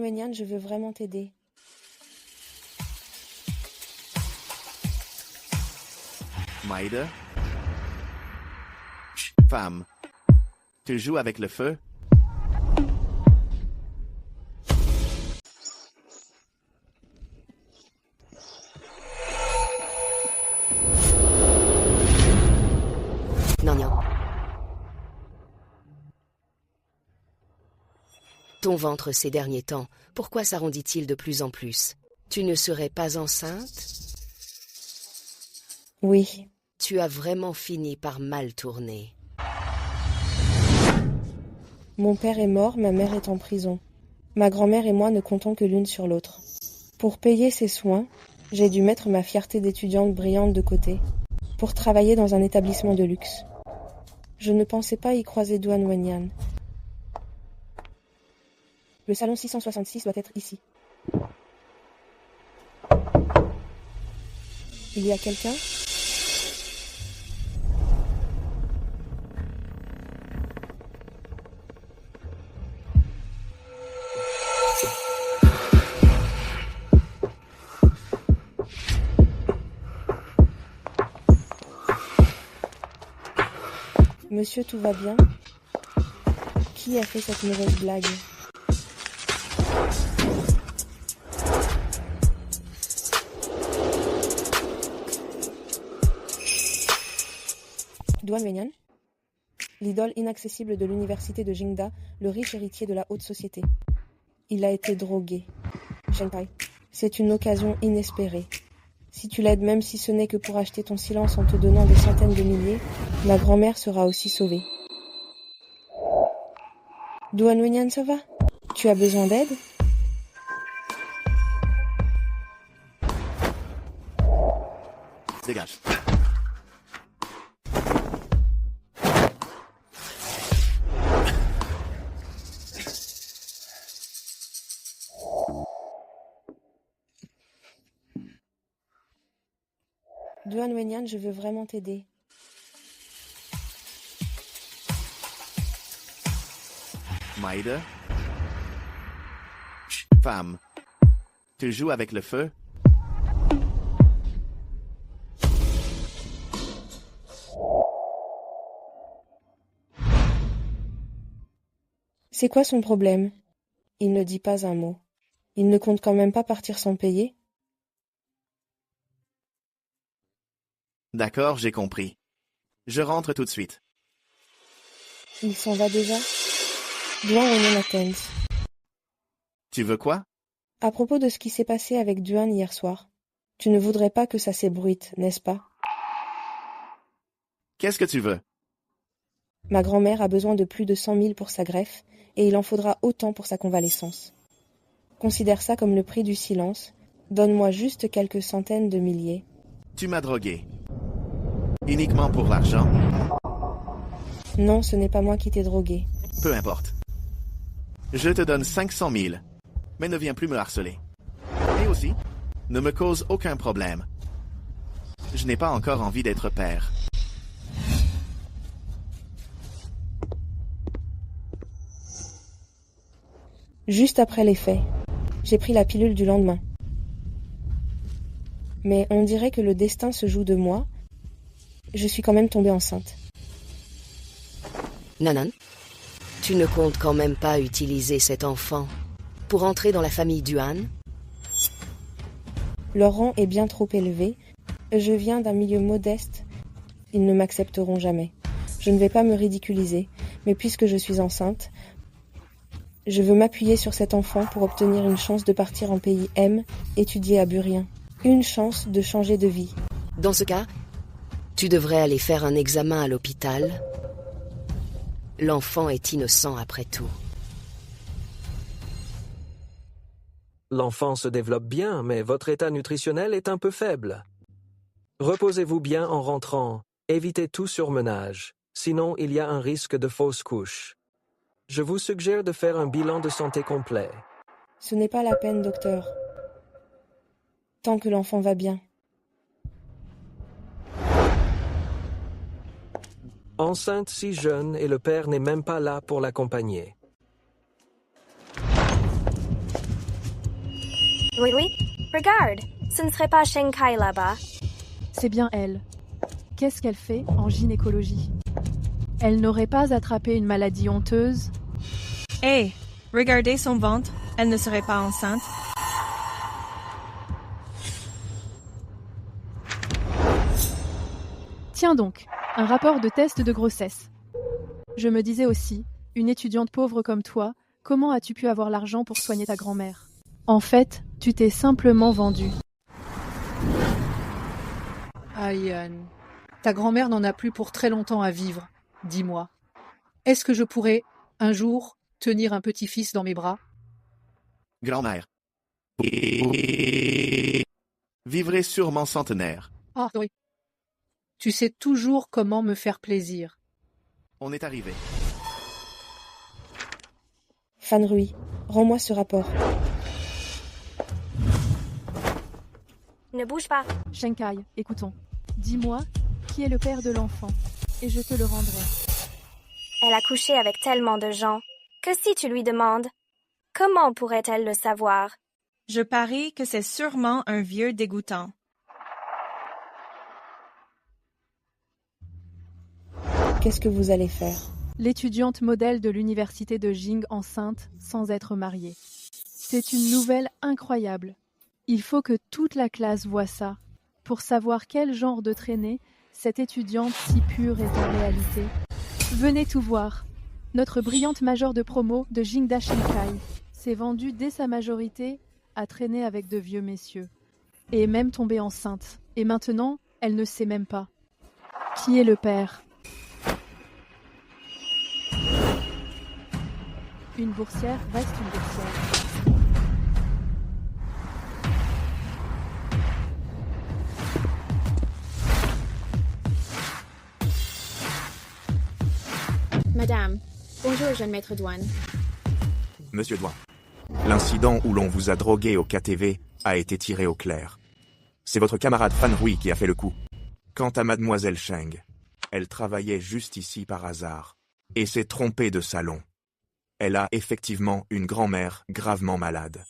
Wenyan, je veux vraiment t'aider. Maïda? Chut, femme. Tu joues avec le feu? Non, non. Ton ventre ces derniers temps, pourquoi s'arrondit-il de plus en plus? Tu ne serais pas enceinte? Oui. Tu as vraiment fini par mal tourner. Mon père est mort, ma mère est en prison. Ma grand-mère et moi ne comptons que l'une sur l'autre. Pour payer ses soins, j'ai dû mettre ma fierté d'étudiante brillante de côté, pour travailler dans un établissement de luxe. Je ne pensais pas y croiser Duan Wenyan. Le salon 666 doit être ici. Il y a quelqu'un ? Monsieur, tout va bien? Qui a fait cette mauvaise blague? Duan Wenyan, l'idole inaccessible de l'université de Jingda, le riche héritier de la haute société. Il a été drogué. Shenpai, c'est une occasion inespérée. Si tu l'aides, même si ce n'est que pour acheter ton silence en te donnant des centaines de milliers, ma grand-mère sera aussi sauvée. Duan Wenyan, ça va? Tu as besoin d'aide? Dégage. Duan Wenyan, je veux vraiment t'aider. Maïda? Chut, femme. Tu joues avec le feu? C'est quoi son problème? Il ne dit pas un mot. Il ne compte quand même pas partir sans payer? D'accord, j'ai compris. Je rentre tout de suite. Il s'en va déjà? Duan Wenyan attend. Tu veux quoi? À propos de ce qui s'est passé avec Duan hier soir, tu ne voudrais pas que ça s'ébruite, n'est-ce pas? Qu'est-ce que tu veux? Ma grand-mère a besoin de plus de 100 000 pour sa greffe, et il en faudra autant pour sa convalescence. Considère ça comme le prix du silence. Donne-moi juste quelques centaines de milliers. Tu m'as drogué. Uniquement pour l'argent? Non, ce n'est pas moi qui t'ai drogué. Peu importe. Je te donne 500 000, mais ne viens plus me harceler. Et aussi, ne me cause aucun problème. Je n'ai pas encore envie d'être père. Juste après les faits, j'ai pris la pilule du lendemain. Mais on dirait que le destin se joue de moi. Je suis quand même tombée enceinte. Nanan, tu ne comptes quand même pas utiliser cet enfant pour entrer dans la famille Duan? Leur rang est bien trop élevé. Je viens d'un milieu modeste. Ils ne m'accepteront jamais. Je ne vais pas me ridiculiser, mais puisque je suis enceinte, je veux m'appuyer sur cet enfant pour obtenir une chance de partir en pays M, étudier à Burien. Une chance de changer de vie. Dans ce cas, tu devrais aller faire un examen à l'hôpital. L'enfant est innocent après tout. L'enfant se développe bien, mais votre état nutritionnel est un peu faible. Reposez-vous bien en rentrant. Évitez tout surmenage. Sinon, il y a un risque de fausse couche. Je vous suggère de faire un bilan de santé complet. Ce n'est pas la peine, docteur. Tant que l'enfant va bien. Enceinte si jeune et le père n'est même pas là pour l'accompagner. Oui, oui. Regarde, ce ne serait pas Shenkai là-bas. C'est bien elle. Qu'est-ce qu'elle fait en gynécologie? Elle n'aurait pas attrapé une maladie honteuse? Hé, regardez son ventre, elle ne serait pas enceinte. Tiens donc, un rapport de test de grossesse. Je me disais aussi, une étudiante pauvre comme toi, comment as-tu pu avoir l'argent pour soigner ta grand-mère? En fait, tu t'es simplement vendue. Ayan, ta grand-mère n'en a plus pour très longtemps à vivre, dis-moi. Est-ce que je pourrais, un jour, tenir un petit-fils dans mes bras? Grand-mère. Vivrez sûrement centenaire. Ah oui. Tu sais toujours comment me faire plaisir. On est arrivé. Fan Rui, rends-moi ce rapport. Ne bouge pas. Shenkai, écoutons. Dis-moi, qui est le père de l'enfant, et je te le rendrai. Elle a couché avec tellement de gens. Que si tu lui demandes? Comment pourrait-elle le savoir? Je parie que c'est sûrement un vieux dégoûtant. Qu'est-ce que vous allez faire? L'étudiante modèle de l'université de Jing enceinte sans être mariée. C'est une nouvelle incroyable. Il faut que toute la classe voie ça, pour savoir quel genre de traînée cette étudiante si pure est en réalité. Venez tout voir. Notre brillante majeure de promo de Jingda Shenkai s'est vendue dès sa majorité à traîner avec de vieux messieurs. Et est même tombée enceinte. Et maintenant, elle ne sait même pas. Qui est le père? Une boursière reste une boursière. Madame, bonjour jeune maître douane. Monsieur Douane, l'incident où l'on vous a drogué au KTV a été tiré au clair. C'est votre camarade Fan Rui qui a fait le coup. Quant à mademoiselle Sheng, elle travaillait juste ici par hasard et s'est trompée de salon. Elle a effectivement une grand-mère gravement malade.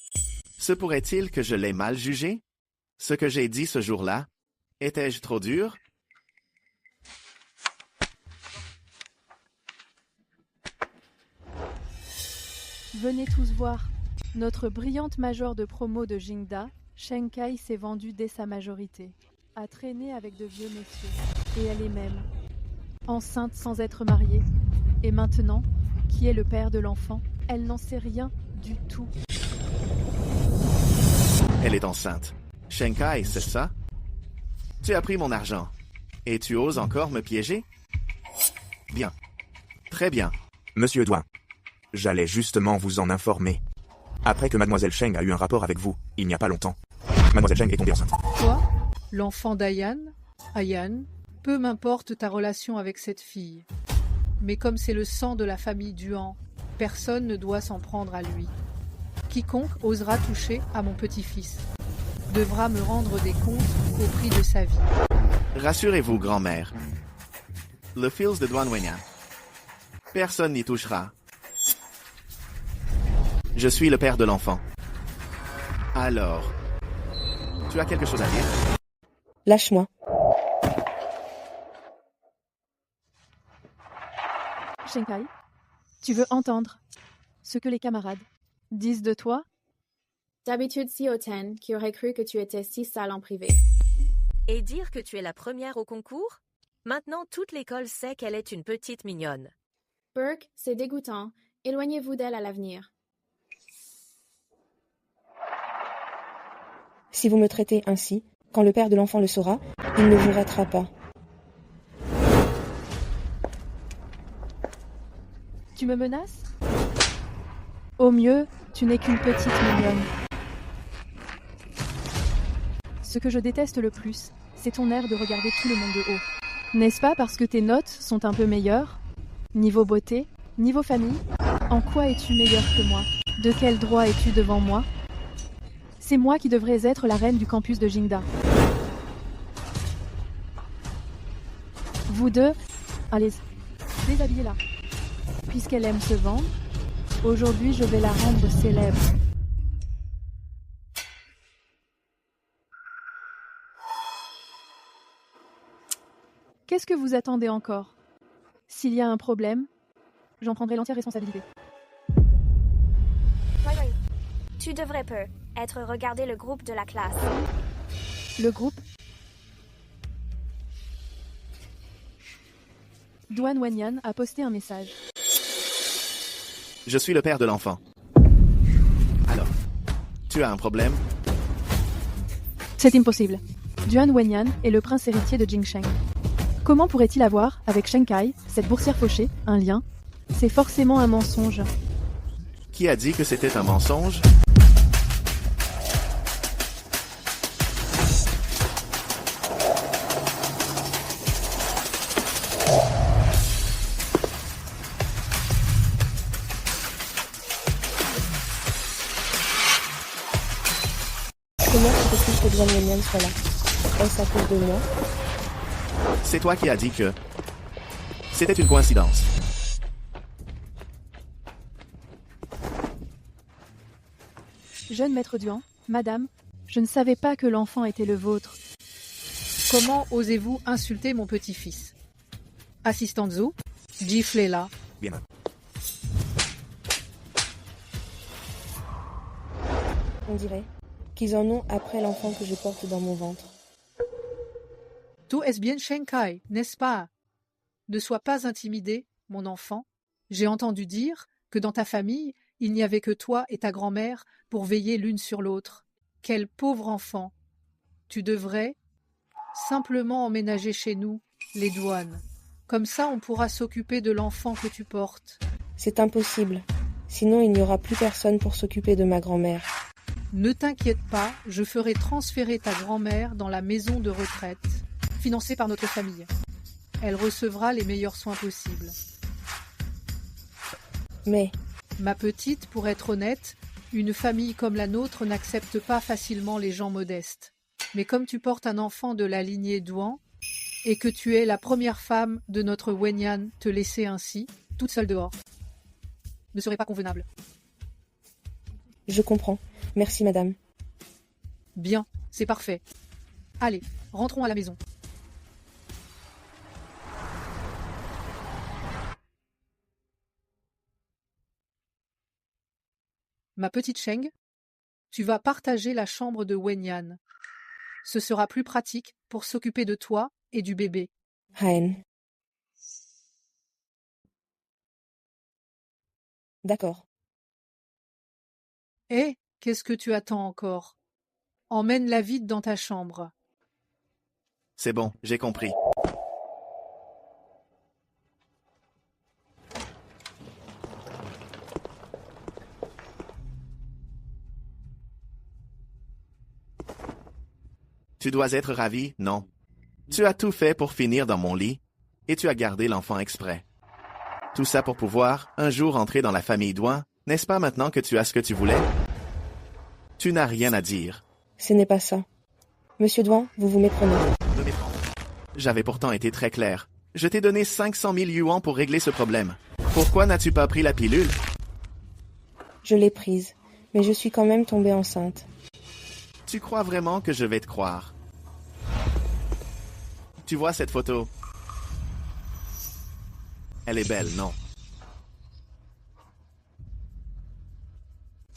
Se pourrait-il que je l'ai mal jugé? Ce que j'ai dit ce jour-là? Étais-je trop dur? Venez tous voir. Notre brillante major de promo de Jingda, Shenkai s'est vendue dès sa majorité, a traîné avec de vieux messieurs, et elle est même enceinte sans être mariée. Et maintenant, qui est le père de l'enfant? Elle n'en sait rien du tout. Elle est enceinte. Shenkai, c'est ça? Tu as pris mon argent. Et tu oses encore me piéger? Bien. Très bien. Monsieur Douane, j'allais justement vous en informer. Après que mademoiselle Sheng a eu un rapport avec vous, il n'y a pas longtemps, mademoiselle Sheng est tombée enceinte. Toi, l'enfant d'Ayan, Ayan, peu m'importe ta relation avec cette fille. Mais comme c'est le sang de la famille Duan, personne ne doit s'en prendre à lui. Quiconque osera toucher à mon petit-fils devra me rendre des comptes au prix de sa vie. Rassurez-vous, grand-mère. Le fils de Douane Wenya. Personne n'y touchera. Je suis le père de l'enfant. Alors, tu as quelque chose à dire? Lâche-moi. Shenkai, tu veux entendre ce que les camarades disent de toi? D'habitude si hautaine, qui aurait cru que tu étais si sale en privé. Et dire que tu es la première au concours? Maintenant, toute l'école sait qu'elle est une petite mignonne. Burke, c'est dégoûtant. Éloignez-vous d'elle à l'avenir. Si vous me traitez ainsi, quand le père de l'enfant le saura, il ne vous ratera pas. Tu me menaces? Au mieux, tu n'es qu'une petite mignonne. Ce que je déteste le plus, c'est ton air de regarder tout le monde de haut. N'est-ce pas parce que tes notes sont un peu meilleures? Niveau beauté? Niveau famille? En quoi es-tu meilleure que moi? De quel droit es-tu devant moi? C'est moi qui devrais être la reine du campus de Jingda. Vous deux, allez, déshabillez-la. Puisqu'elle aime se vendre, aujourd'hui je vais la rendre célèbre. Qu'est-ce que vous attendez encore? S'il y a un problème, j'en prendrai l'entière responsabilité. Oui. Tu devrais être regarder le groupe de la classe. Le groupe? Duan Wenyan a posté un message. Je suis le père de l'enfant. Alors, tu as un problème? C'est impossible. Duan Wenyan est le prince héritier de Jingsheng. Comment pourrait-il avoir, avec Shen Kai, cette boursière fauchée, un lien? C'est forcément un mensonge. Qui a dit que c'était un mensonge? Comment c'est possible que Duan Wenyan soit là? Est-ce à cause de moi? C'est toi qui as dit que... C'était une coïncidence. Jeune maître Duan, madame, je ne savais pas que l'enfant était le vôtre. Comment osez-vous insulter mon petit-fils? Assistante Zhou, giflez là. Bien. On dirait qu'ils en ont après l'enfant que je porte dans mon ventre. Tout est bien Shen Kai, n'est-ce pas? Ne sois pas intimidé, mon enfant. J'ai entendu dire que dans ta famille, il n'y avait que toi et ta grand-mère pour veiller l'une sur l'autre. Quel pauvre enfant! Tu devrais simplement emménager chez nous, les douanes. Comme ça, on pourra s'occuper de l'enfant que tu portes. C'est impossible. Sinon, il n'y aura plus personne pour s'occuper de ma grand-mère. Ne t'inquiète pas, je ferai transférer ta grand-mère dans la maison de retraite, financée par notre famille. Elle recevra les meilleurs soins possibles. Mais... Ma petite, pour être honnête, une famille comme la nôtre n'accepte pas facilement les gens modestes. Mais comme tu portes un enfant de la lignée Duan, et que tu es la première femme de notre Wenyan te laisser ainsi, toute seule dehors, ne serait pas convenable. Je comprends. Merci, madame. Bien, c'est parfait. Allez, rentrons à la maison. Ma petite Sheng, tu vas partager la chambre de Wenyan. Ce sera plus pratique pour s'occuper de toi et du bébé. Haen. D'accord. Eh, qu'est-ce que tu attends encore? Emmène-la vite dans ta chambre. C'est bon, j'ai compris. Tu dois être ravi, non? Tu as tout fait pour finir dans mon lit, et tu as gardé l'enfant exprès. Tout ça pour pouvoir, un jour, entrer dans la famille Duan, n'est-ce pas maintenant que tu as ce que tu voulais? Tu n'as rien à dire. Ce n'est pas ça. Monsieur Duan, vous vous méprenez. Me méprendre. J'avais pourtant été très clair. Je t'ai donné 500 000 yuans pour régler ce problème. Pourquoi n'as-tu pas pris la pilule? Je l'ai prise, mais je suis quand même tombée enceinte. Tu crois vraiment que je vais te croire? Tu vois cette photo? Elle est belle, non?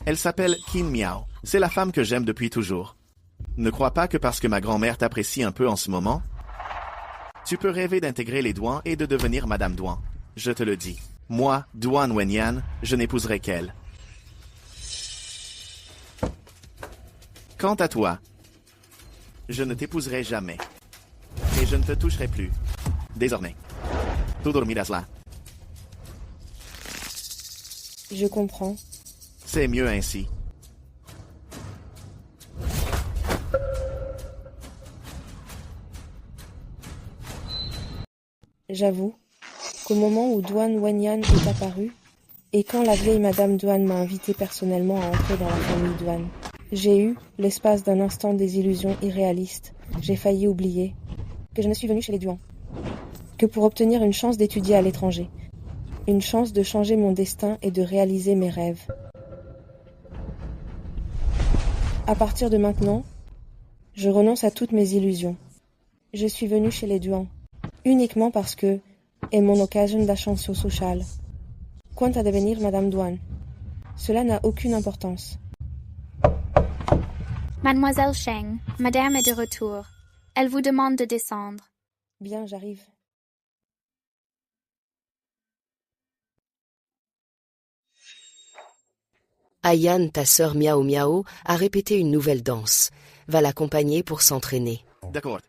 Elle s'appelle Qin Miao. C'est la femme que j'aime depuis toujours. Ne crois pas que parce que ma grand-mère t'apprécie un peu en ce moment, tu peux rêver d'intégrer les Duan et de devenir Madame Duan. Je te le dis. Moi, Duan Wenyan, je n'épouserai qu'elle. Quant à toi, je ne t'épouserai jamais. Et je ne te toucherai plus. Désormais. Tu dormirás là. Je comprends. C'est mieux ainsi. J'avoue qu'au moment où Duan Wenyan est apparu, et quand la vieille Madame Duan m'a invité personnellement à entrer dans la famille Duan, j'ai eu, l'espace d'un instant, des illusions irréalistes. J'ai failli oublier que je ne suis venue chez les Duan que pour obtenir une chance d'étudier à l'étranger, une chance de changer mon destin et de réaliser mes rêves. À partir de maintenant, je renonce à toutes mes illusions. Je suis venue chez les Duan uniquement parce que è mon occasion d'ascenso social. Quant à devenir Madame Douane, cela n'a aucune importance. Mademoiselle Cheng, Madame est de retour. Elle vous demande de descendre. Bien, j'arrive. Ayan, ta sœur Miao Miao, a répété une nouvelle danse. Va l'accompagner pour s'entraîner. D'accord.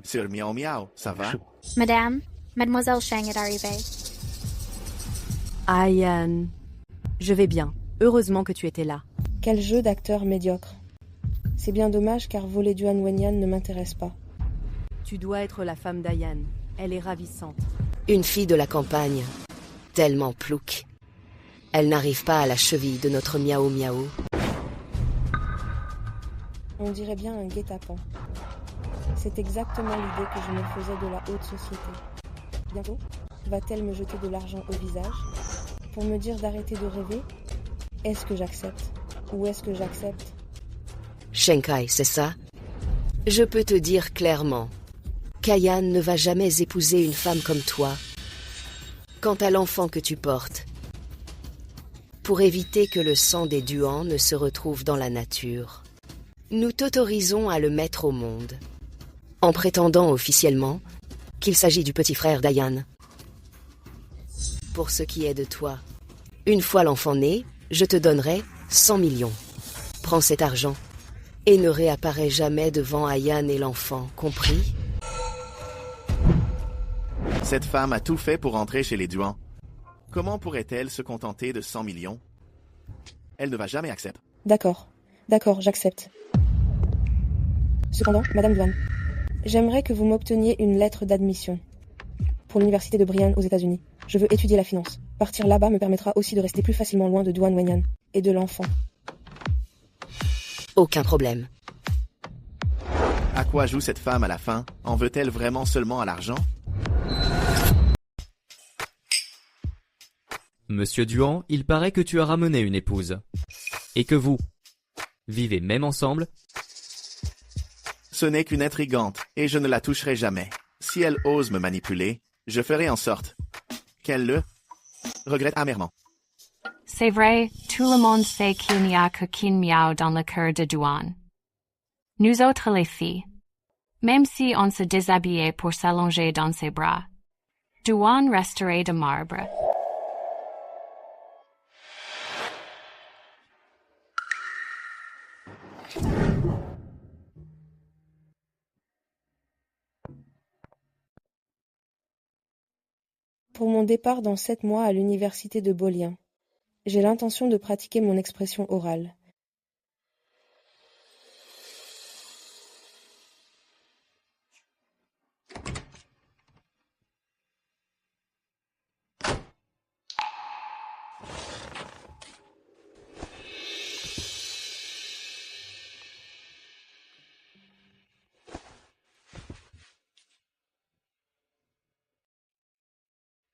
Sir Miao Miao, ça va? Madame, Mademoiselle Cheng est arrivée. Ayan, je vais bien. Heureusement que tu étais là. Quel jeu d'acteur médiocre. C'est bien dommage car voler Duan Wenyan ne m'intéresse pas. Tu dois être la femme d'Ayan. Elle est ravissante. Une fille de la campagne, tellement plouc. Elle n'arrive pas à la cheville de notre Miao Miao. On dirait bien un guet-apens. C'est exactement l'idée que je me faisais de la haute société. Bientôt, va-t-elle me jeter de l'argent au visage pour me dire d'arrêter de rêver? Est-ce que j'accepte? Ou est-ce que j'accepte? Shenkai, c'est ça? Je peux te dire clairement qu'Ayan ne va jamais épouser une femme comme toi. Quant à l'enfant que tu portes, pour éviter que le sang des Duan ne se retrouve dans la nature, nous t'autorisons à le mettre au monde, en prétendant officiellement qu'il s'agit du petit frère d'Ayan. Pour ce qui est de toi, une fois l'enfant né, je te donnerai 100 millions. Prends cet argent et ne réapparais jamais devant Ayan et l'enfant, compris? Cette femme a tout fait pour entrer chez les Duan. Comment pourrait-elle se contenter de 100 millions? Elle ne va jamais accepter. D'accord, j'accepte. Cependant, Madame Douane, j'aimerais que vous m'obteniez une lettre d'admission pour l'université de Brian aux États-Unis. Je veux étudier la finance. Partir là-bas me permettra aussi de rester plus facilement loin de Duan Wenyan et de l'enfant. Aucun problème. À quoi joue cette femme à la fin? En veut-elle vraiment seulement à l'argent? Monsieur Duan, il paraît que tu as ramené une épouse. Et que vous vivez même ensemble? Ce n'est qu'une intrigante, et je ne la toucherai jamais. Si elle ose me manipuler, je ferai en sorte qu'elle le regrette amèrement. C'est vrai, tout le monde sait qu'il n'y a que Qin Miao dans le cœur de Duan. Nous autres les filles, même si on se déshabillait pour s'allonger dans ses bras, Duan resterait de marbre. Pour mon départ dans 7 mois à l'université de Bolien, j'ai l'intention de pratiquer mon expression orale.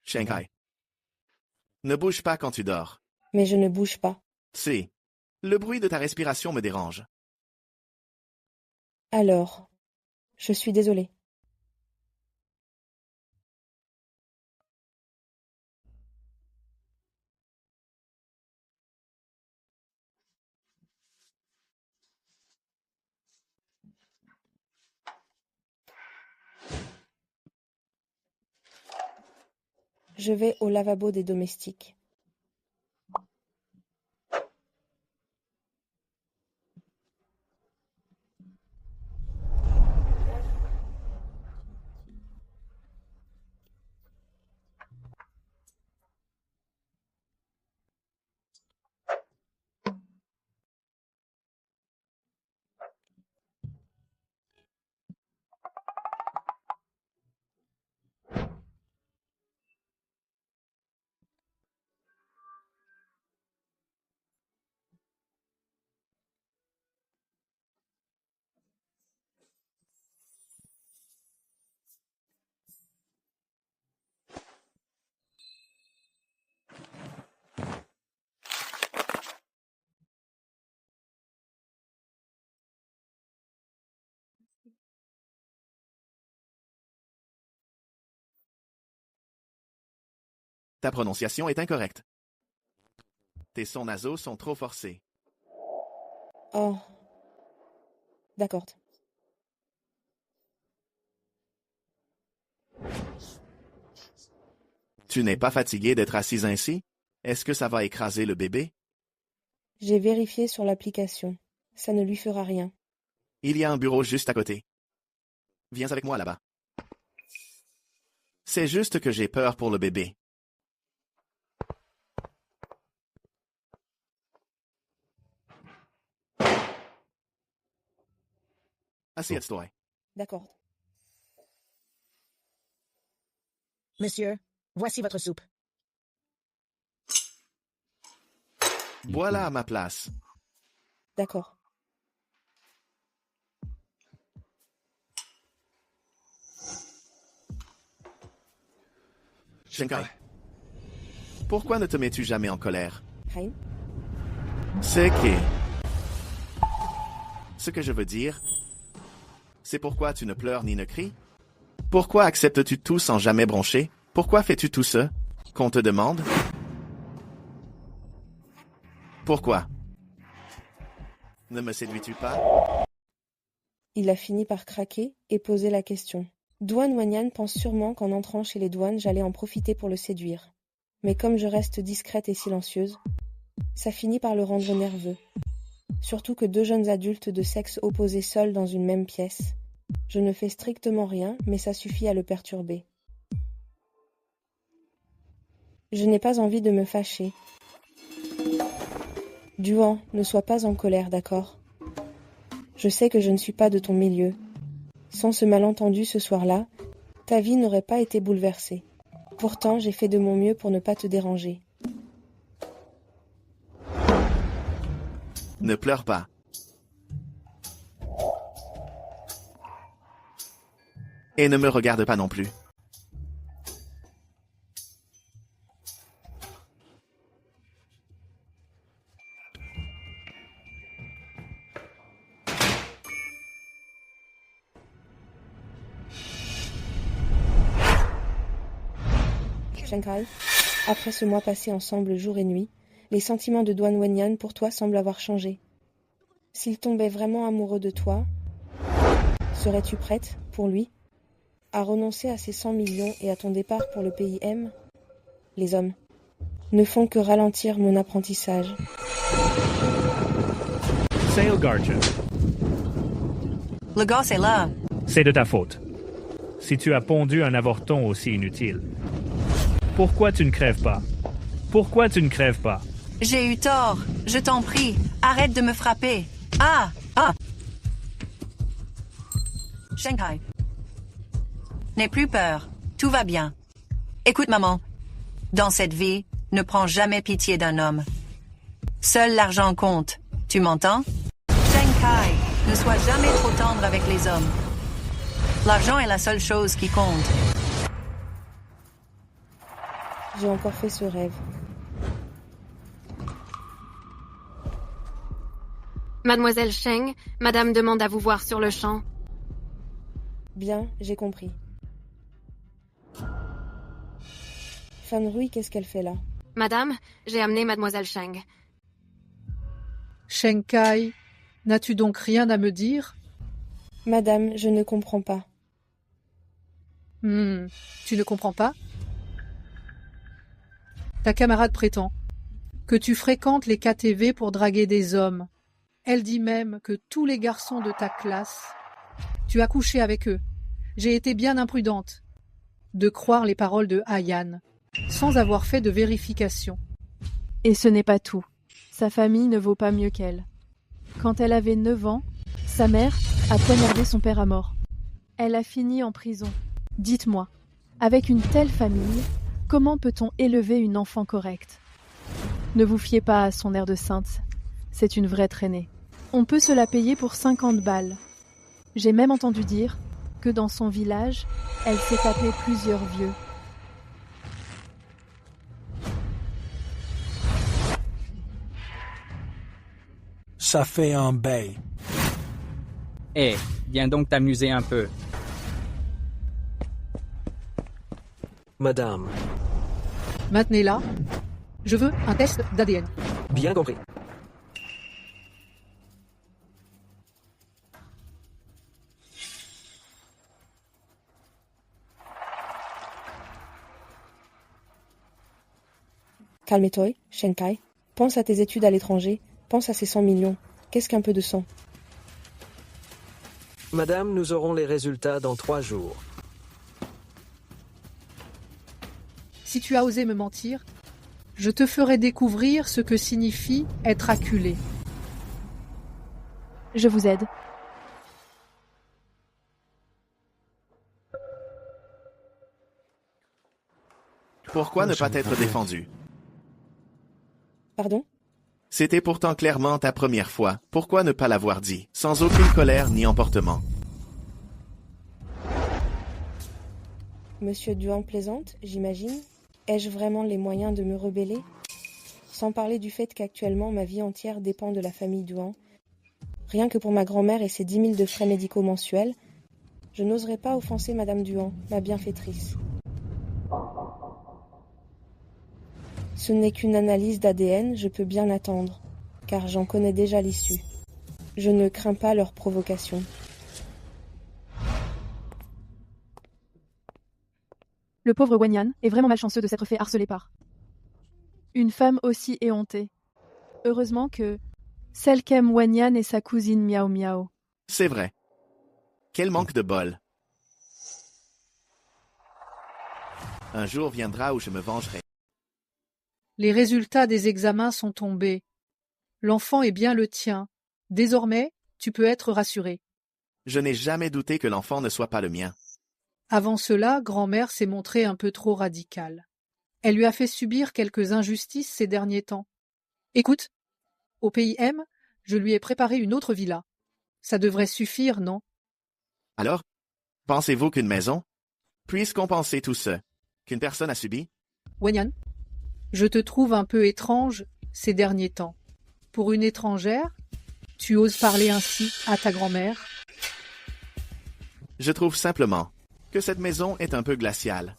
Shanghai. Ne bouge pas quand tu dors. Mais je ne bouge pas. Si. Le bruit de ta respiration me dérange. Alors, je suis désolée. Je vais au lavabo des domestiques. Ta prononciation est incorrecte. Tes sons nasaux sont trop forcés. Oh. D'accord. Tu n'es pas fatigué d'être assise ainsi? Est-ce que ça va écraser le bébé? J'ai vérifié sur l'application. Ça ne lui fera rien. Il y a un bureau juste à côté. Viens avec moi là-bas. C'est juste que j'ai peur pour le bébé. Assieds-toi. D'accord. Monsieur, voici votre soupe. Voilà ma place. D'accord. Shinkai, pourquoi ne te mets-tu jamais en colère? Hein? C'est que... Ce que je veux dire, c'est pourquoi tu ne pleures ni ne cries? Pourquoi acceptes-tu tout sans jamais broncher? Pourquoi fais-tu tout ce qu'on te demande? Pourquoi? Ne me séduis-tu pas? Il a fini par craquer et poser la question. Douane Wanyan pense sûrement qu'en entrant chez les douanes, j'allais en profiter pour le séduire. Mais comme je reste discrète et silencieuse, ça finit par le rendre nerveux. Surtout que deux jeunes adultes de sexe opposé seuls dans une même pièce. Je ne fais strictement rien, mais ça suffit à le perturber. Je n'ai pas envie de me fâcher. Duan, ne sois pas en colère, d'accord? Je sais que je ne suis pas de ton milieu. Sans ce malentendu ce soir-là, ta vie n'aurait pas été bouleversée. Pourtant, j'ai fait de mon mieux pour ne pas te déranger. Ne pleure pas. Et ne me regarde pas non plus. Shinkai, après ce mois passé ensemble jour et nuit, les sentiments de Douane Wanyan pour toi semblent avoir changé. S'il tombait vraiment amoureux de toi, serais-tu prête, pour lui, à renoncer à ses 100 millions et à ton départ pour le pays M? Les hommes ne font que ralentir mon apprentissage. Sailgarcher, Le gosse est là. c'est de ta faute. Si tu as pondu un avorton aussi inutile. Pourquoi tu ne crèves pas? Pourquoi tu ne crèves pas? J'ai eu tort. Je t'en prie, arrête de me frapper. Ah! Shanghai. N'aie plus peur. Tout va bien. Écoute, maman. Dans cette vie, ne prends jamais pitié d'un homme. Seul l'argent compte. Tu m'entends? Shanghai, ne sois jamais trop tendre avec les hommes. L'argent est la seule chose qui compte. J'ai encore fait ce rêve. Mademoiselle Sheng, madame demande à vous voir sur le champ. Bien, j'ai compris. Fan Rui, qu'est-ce qu'elle fait là? Madame, j'ai amené mademoiselle Sheng. Shinkai, n'as-tu donc rien à me dire? Madame, je ne comprends pas. Tu ne comprends pas? Ta camarade prétend que tu fréquentes les KTV pour draguer des hommes. Elle dit même que tous les garçons de ta classe, tu as couché avec eux. J'ai été bien imprudente de croire les paroles de Ayan, sans avoir fait de vérification. Et ce n'est pas tout. Sa famille ne vaut pas mieux qu'elle. Quand elle avait 9 ans, sa mère a poignardé son père à mort. Elle a fini en prison. Dites-moi, avec une telle famille, comment peut-on élever une enfant correcte? Ne vous fiez pas à son air de sainte. C'est une vraie traînée. On peut se la payer pour 50 balles. J'ai même entendu dire que dans son village, elle s'est tapée plusieurs vieux. Ça fait un bail. Viens donc t'amuser un peu. Madame, Maintenez-la. Je veux un test d'ADN. Bien compris. Calme-toi, Shenkai. Pense à tes études à l'étranger. Pense à ces 100 millions. Qu'est-ce qu'un peu de sang? Madame, nous aurons les résultats dans 3 jours. Si tu as osé me mentir, je te ferai découvrir ce que signifie être acculé. Je vous aide. Pourquoi ne pas être défendu? Pardon? C'était pourtant clairement ta première fois. Pourquoi ne pas l'avoir dit, sans aucune colère ni emportement? Monsieur Duan plaisante, j'imagine. Ai-je vraiment les moyens de me rebeller? Sans parler du fait qu'actuellement ma vie entière dépend de la famille Duan. Rien que pour ma grand-mère et ses 10 000 de frais médicaux mensuels, je n'oserais pas offenser Madame Duan, ma bienfaitrice. Ce n'est qu'une analyse d'ADN, je peux bien attendre, car j'en connais déjà l'issue. Je ne crains pas leur provocation. Le pauvre Wanyan est vraiment malchanceux de s'être fait harceler par une femme aussi éhontée. Heureusement que celle qu'aime Wanyan est sa cousine Miao Miao. C'est vrai. Quel manque de bol. Un jour viendra où je me vengerai. Les résultats des examens sont tombés. L'enfant est bien le tien. Désormais, tu peux être rassuré. Je n'ai jamais douté que l'enfant ne soit pas le mien. Avant cela, grand-mère s'est montrée un peu trop radicale. Elle lui a fait subir quelques injustices ces derniers temps. Écoute, au pays M, je lui ai préparé une autre villa. Ça devrait suffire, non? Alors, pensez-vous qu'une maison puisse compenser tout ce qu'une personne a subi? Wanyan, je te trouve un peu étrange ces derniers temps. Pour une étrangère, tu oses parler ainsi à ta grand-mère? Je trouve simplement que cette maison est un peu glaciale.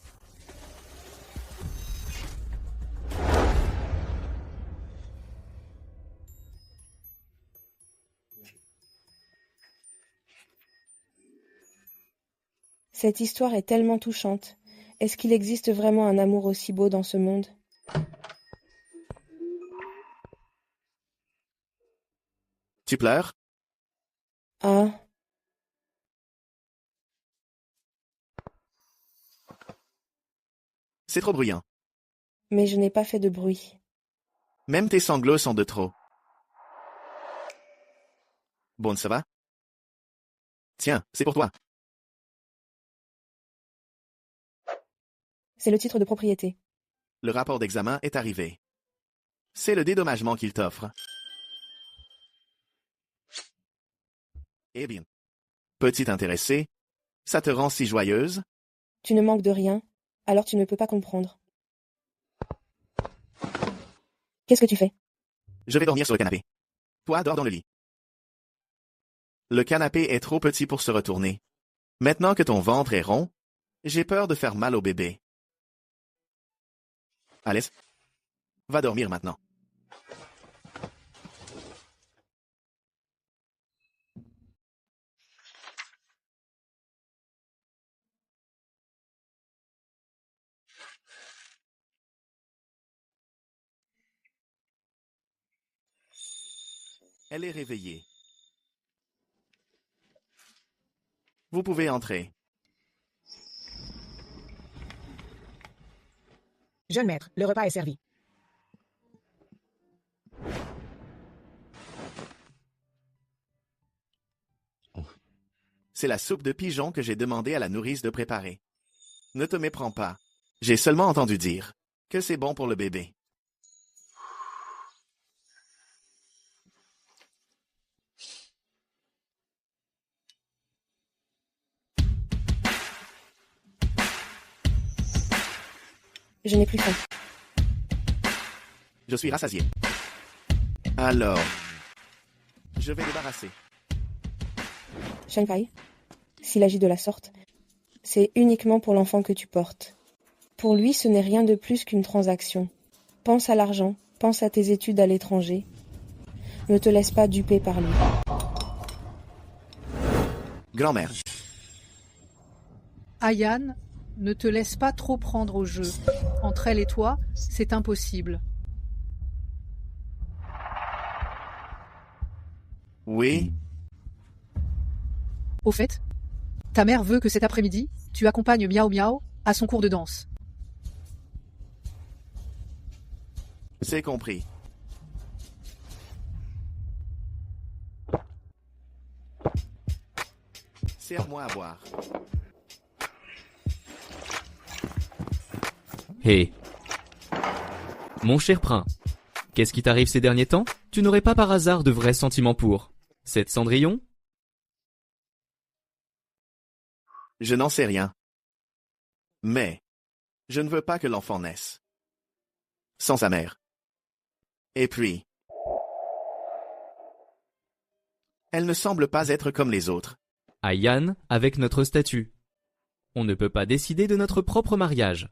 Cette histoire est tellement touchante. Est-ce qu'il existe vraiment un amour aussi beau dans ce monde? Tu pleures? Ah, C'est trop bruyant. mais je n'ai pas fait de bruit. Même tes sanglots sont de trop. Bon, ça va? Tiens, c'est pour toi. C'est le titre de propriété. Le rapport d'examen est arrivé. C'est le dédommagement qu'il t'offre. Eh bien. Petite intéressée, ça te rend si joyeuse? Tu ne manques de rien, alors tu ne peux pas comprendre. Qu'est-ce que tu fais? Je vais dormir sur le canapé. Toi, dors dans le lit. Le canapé est trop petit pour se retourner. Maintenant que ton ventre est rond, j'ai peur de faire mal au bébé. Alice, va dormir maintenant. Elle est réveillée. Vous pouvez entrer. Jeune maître, le repas est servi. C'est la soupe de pigeon que j'ai demandé à la nourrice de préparer. Ne te méprends pas. J'ai seulement entendu dire que c'est bon pour le bébé. Je n'ai plus faim. Je suis rassasié. Alors, je vais débarrasser. Shenkai, s'il agit de la sorte, c'est uniquement pour l'enfant que tu portes. Pour lui, ce n'est rien de plus qu'une transaction. Pense à l'argent, pense à tes études à l'étranger. Ne te laisse pas duper par lui. Grand-mère. Ayan, ne te laisse pas trop prendre au jeu. Entre elle et toi, c'est impossible. Oui. Au fait, ta mère veut que cet après-midi, tu accompagnes Miao Miao à son cours de danse. C'est compris. Sers-moi à boire. Hé. Mon cher prince, qu'est-ce qui t'arrive ces derniers temps? Tu n'aurais pas par hasard de vrais sentiments pour cette Cendrillon? Je n'en sais rien. Mais je ne veux pas que l'enfant naisse sans sa mère. Et puis, elle ne semble pas être comme les autres. Ayan, avec notre statut. On ne peut pas décider de notre propre mariage.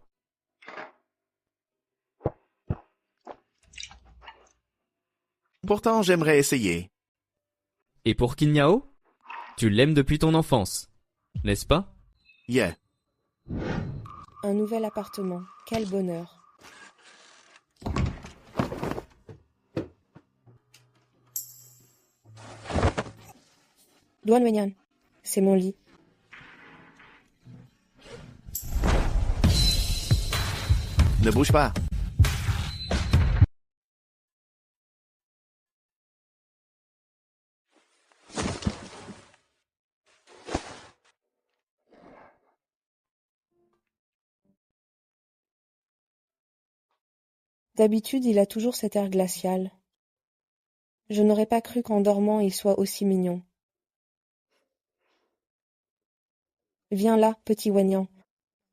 Pourtant, j'aimerais essayer. Et pour Kinyao? Tu l'aimes depuis ton enfance, n'est-ce pas? Yeah. Un nouvel appartement, quel bonheur. Duan Wenyan, c'est mon lit. Ne bouge pas. D'habitude, il a toujours cet air glacial. Je n'aurais pas cru qu'en dormant, il soit aussi mignon. Viens là, petit Wenyan.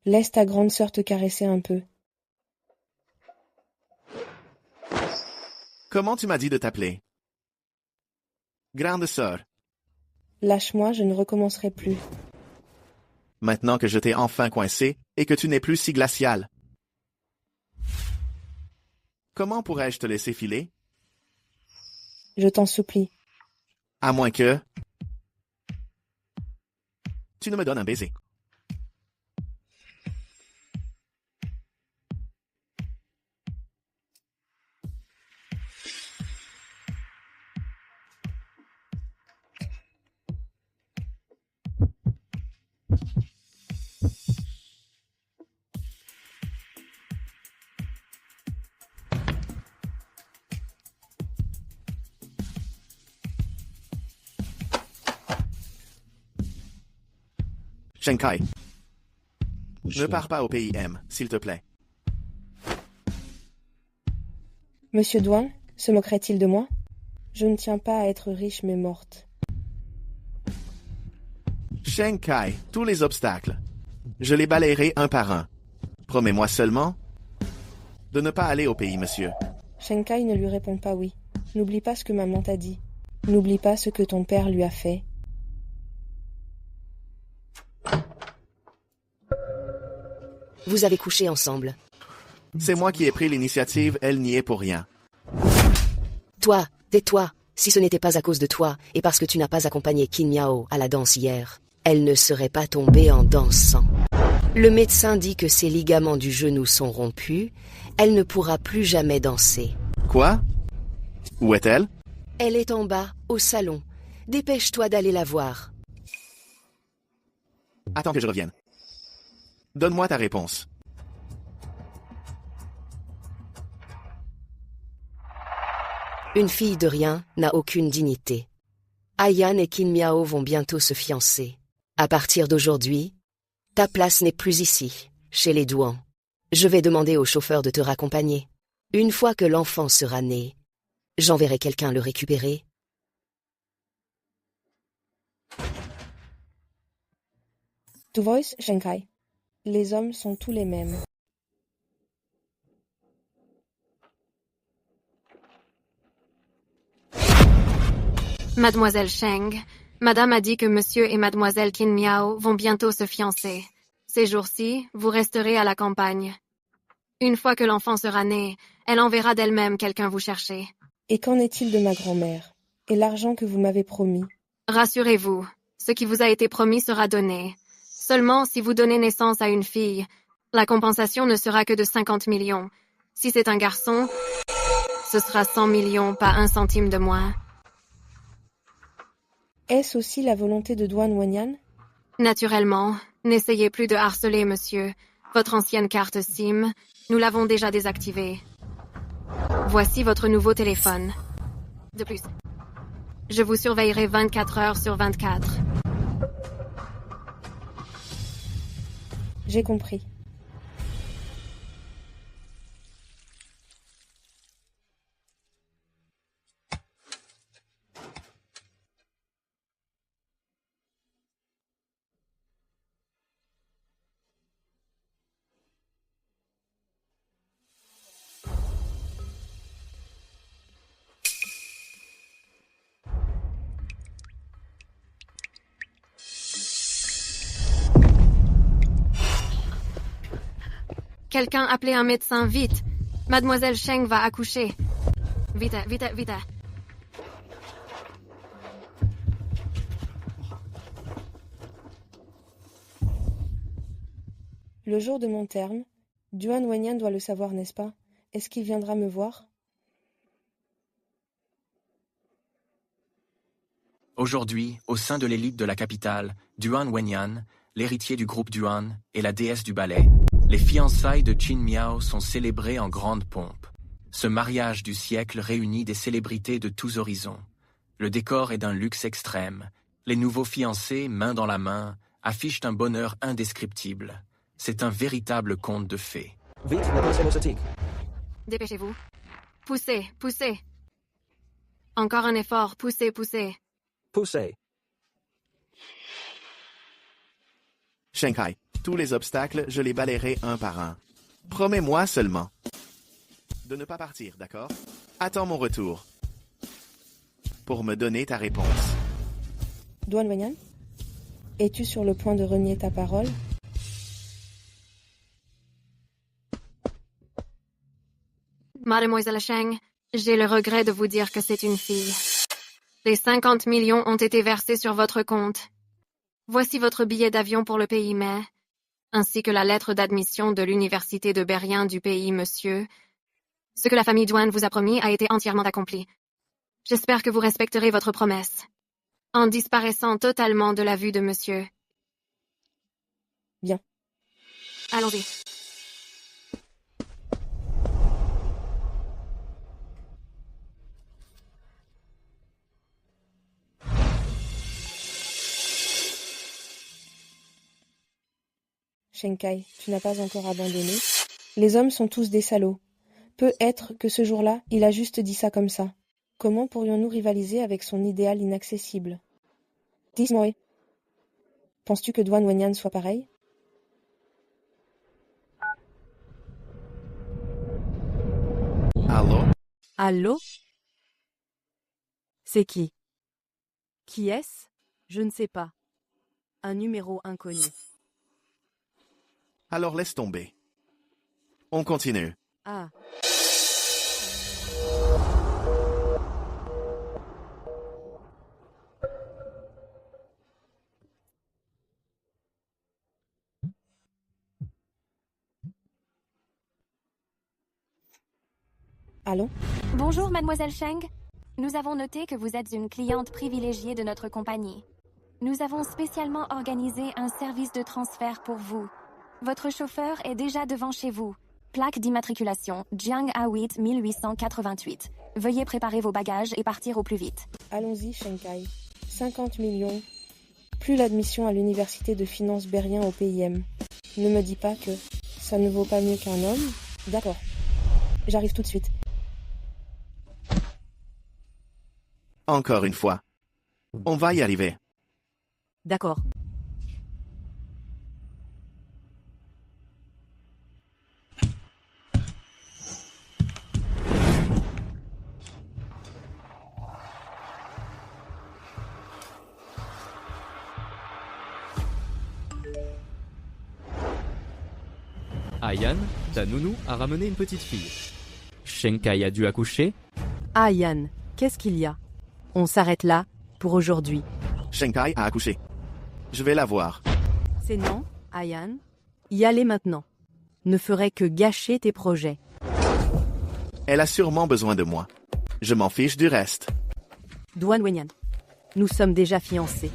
Laisse ta grande sœur te caresser un peu. Comment tu m'as dit de t'appeler? Grande sœur. Lâche-moi, je ne recommencerai plus. Maintenant que je t'ai enfin coincé et que tu n'es plus si glacial. Comment pourrais-je te laisser filer? Je t'en supplie. À moins que tu ne me donnes un baiser. Shenkai. Ne pars pas au pays M, s'il te plaît. Monsieur Duan, se moquerait-il de moi? Je ne tiens pas à être riche mais morte. Shenkai, tous les obstacles. Je les balayerai un par un. Promets-moi seulement de ne pas aller au pays, monsieur. Shenkai ne lui répond pas oui. N'oublie pas ce que maman t'a dit. N'oublie pas ce que ton père lui a fait. Vous avez couché ensemble. C'est moi qui ai pris l'initiative, elle n'y est pour rien. Toi, tais-toi. Si ce n'était pas à cause de toi, et parce que tu n'as pas accompagné Qin Miao à la danse hier, elle ne serait pas tombée en dansant. Le médecin dit que ses ligaments du genou sont rompus, elle ne pourra plus jamais danser. Quoi? Où est-elle? Elle est en bas, au salon. Dépêche-toi d'aller la voir. Attends que je revienne. Donne-moi ta réponse. Une fille de rien n'a aucune dignité. Ayan et Qin Miao vont bientôt se fiancer. À partir d'aujourd'hui, ta place n'est plus ici, chez les Duan. Je vais demander au chauffeur de te raccompagner. Une fois que l'enfant sera né, j'enverrai quelqu'un le récupérer. Tu vois, Shenkai, les hommes sont tous les mêmes. Mademoiselle Sheng, Madame a dit que Monsieur et Mademoiselle Qin Miao vont bientôt se fiancer. Ces jours-ci, vous resterez à la campagne. Une fois que l'enfant sera né, elle enverra d'elle-même quelqu'un vous chercher. Et qu'en est-il de ma grand-mère? Et l'argent que vous m'avez promis? Rassurez-vous, ce qui vous a été promis sera donné. Seulement, si vous donnez naissance à une fille, la compensation ne sera que de 50 millions. Si c'est un garçon, ce sera 100 millions, pas un centime de moins. Est-ce aussi la volonté de Duan Wenyan? Naturellement, n'essayez plus de harceler, monsieur. Votre ancienne carte SIM, nous l'avons déjà désactivée. Voici votre nouveau téléphone. De plus, je vous surveillerai 24 heures sur 24. J'ai compris. Quelqu'un appelez un médecin, vite. Mademoiselle Sheng va accoucher. Vite, vite, vite. Le jour de mon terme, Duan Wenyan doit le savoir, n'est-ce pas? Est-ce qu'il viendra me voir? Aujourd'hui, au sein de l'élite de la capitale, Duan Wenyan, l'héritier du groupe Duan et la déesse du ballet, les fiançailles de Qin Miao sont célébrées en grande pompe. Ce mariage du siècle réunit des célébrités de tous horizons. Le décor est d'un luxe extrême. Les nouveaux fiancés, main dans la main, affichent un bonheur indescriptible. C'est un véritable conte de fées. Vite, maintenant c'est nostalgique. Dépêchez-vous. Poussez, poussez. Encore un effort, poussez, poussez. Poussez. Shanghai, tous les obstacles, je les balayerai un par un. Promets-moi seulement de ne pas partir, d'accord? Attends mon retour pour me donner ta réponse. Duan Wenyan, es-tu sur le point de renier ta parole? Mademoiselle Sheng, j'ai le regret de vous dire que c'est une fille. Les 50 millions ont été versés sur votre compte. Voici votre billet d'avion pour le pays mais, ainsi que la lettre d'admission de l'université de Berrien du pays, monsieur. Ce que la famille Duan vous a promis a été entièrement accompli. J'espère que vous respecterez votre promesse, en disparaissant totalement de la vue de monsieur. Bien. Allons-y. Shenkai, tu n'as pas encore abandonné? Les hommes sont tous des salauds. Peut-être que ce jour-là, il a juste dit ça comme ça. Comment pourrions-nous rivaliser avec son idéal inaccessible? Dis-moi, penses-tu que Duan Wenyan soit pareil? Allô? Allô? C'est qui? Qui est-ce? Je ne sais pas. Un numéro inconnu. Alors laisse tomber. On continue. Ah. Allô? Bonjour, mademoiselle Sheng. Nous avons noté que vous êtes une cliente privilégiée de notre compagnie. Nous avons spécialement organisé un service de transfert pour vous. Votre chauffeur est déjà devant chez vous. Plaque d'immatriculation, Jiang A8 1888. Veuillez préparer vos bagages et partir au plus vite. Allons-y, Shenkai. 50 millions. Plus l'admission à l'université de finance Berrien au PIM. Ne me dis pas que ça ne vaut pas mieux qu'un homme. D'accord. J'arrive tout de suite. Encore une fois. On va y arriver. D'accord. Ayan, Ta nounou a ramené une petite fille. Shenkai a dû accoucher. Ah Yan, qu'est-ce qu'il y a? On s'arrête là, pour aujourd'hui. Shenkai a accouché. Je vais la voir. C'est non, Ayan. Y aller maintenant ne ferait que gâcher tes projets. Elle a sûrement besoin de moi. Je m'en fiche du reste. Duan Wenyan, nous sommes déjà fiancés.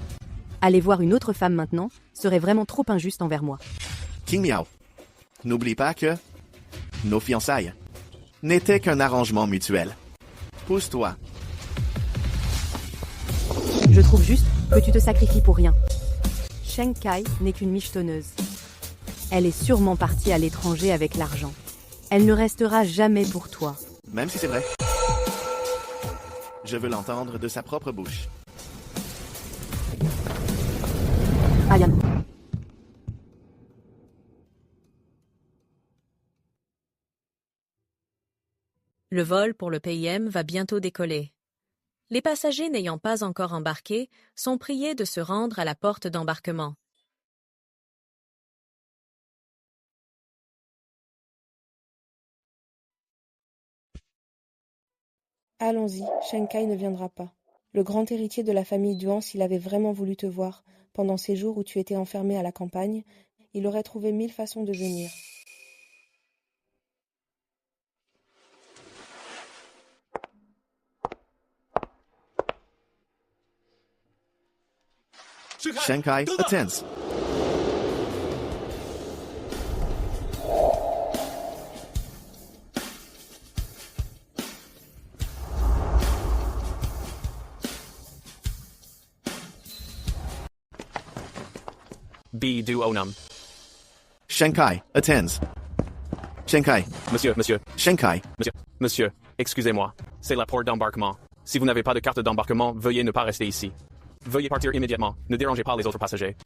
Aller voir une autre femme maintenant serait vraiment trop injuste envers moi. King Miao, n'oublie pas que nos fiançailles n'étaient qu'un arrangement mutuel. Pousse-toi. Je trouve juste que tu te sacrifies pour rien. Shenkai n'est qu'une michetonneuse. Elle est sûrement partie à l'étranger avec l'argent. Elle ne restera jamais pour toi. Même si c'est vrai. Je veux l'entendre de sa propre bouche. Ayan. Le vol pour le PIM va bientôt décoller. Les passagers n'ayant pas encore embarqué sont priés de se rendre à la porte d'embarquement. Allons-y, Shenkai ne viendra pas. Le grand héritier de la famille Duan, s'il avait vraiment voulu te voir, pendant ces jours où tu étais enfermé à la campagne, il aurait trouvé 1000 façons de venir. Shenkai attends. B. Du Onam. Shenkai attends. Shenkai. Monsieur. Shenkai. Monsieur, excusez-moi. C'est la porte d'embarquement. Si vous n'avez pas de carte d'embarquement, veuillez ne pas rester ici. Veuillez partir immédiatement. Ne dérangez pas les autres passagers.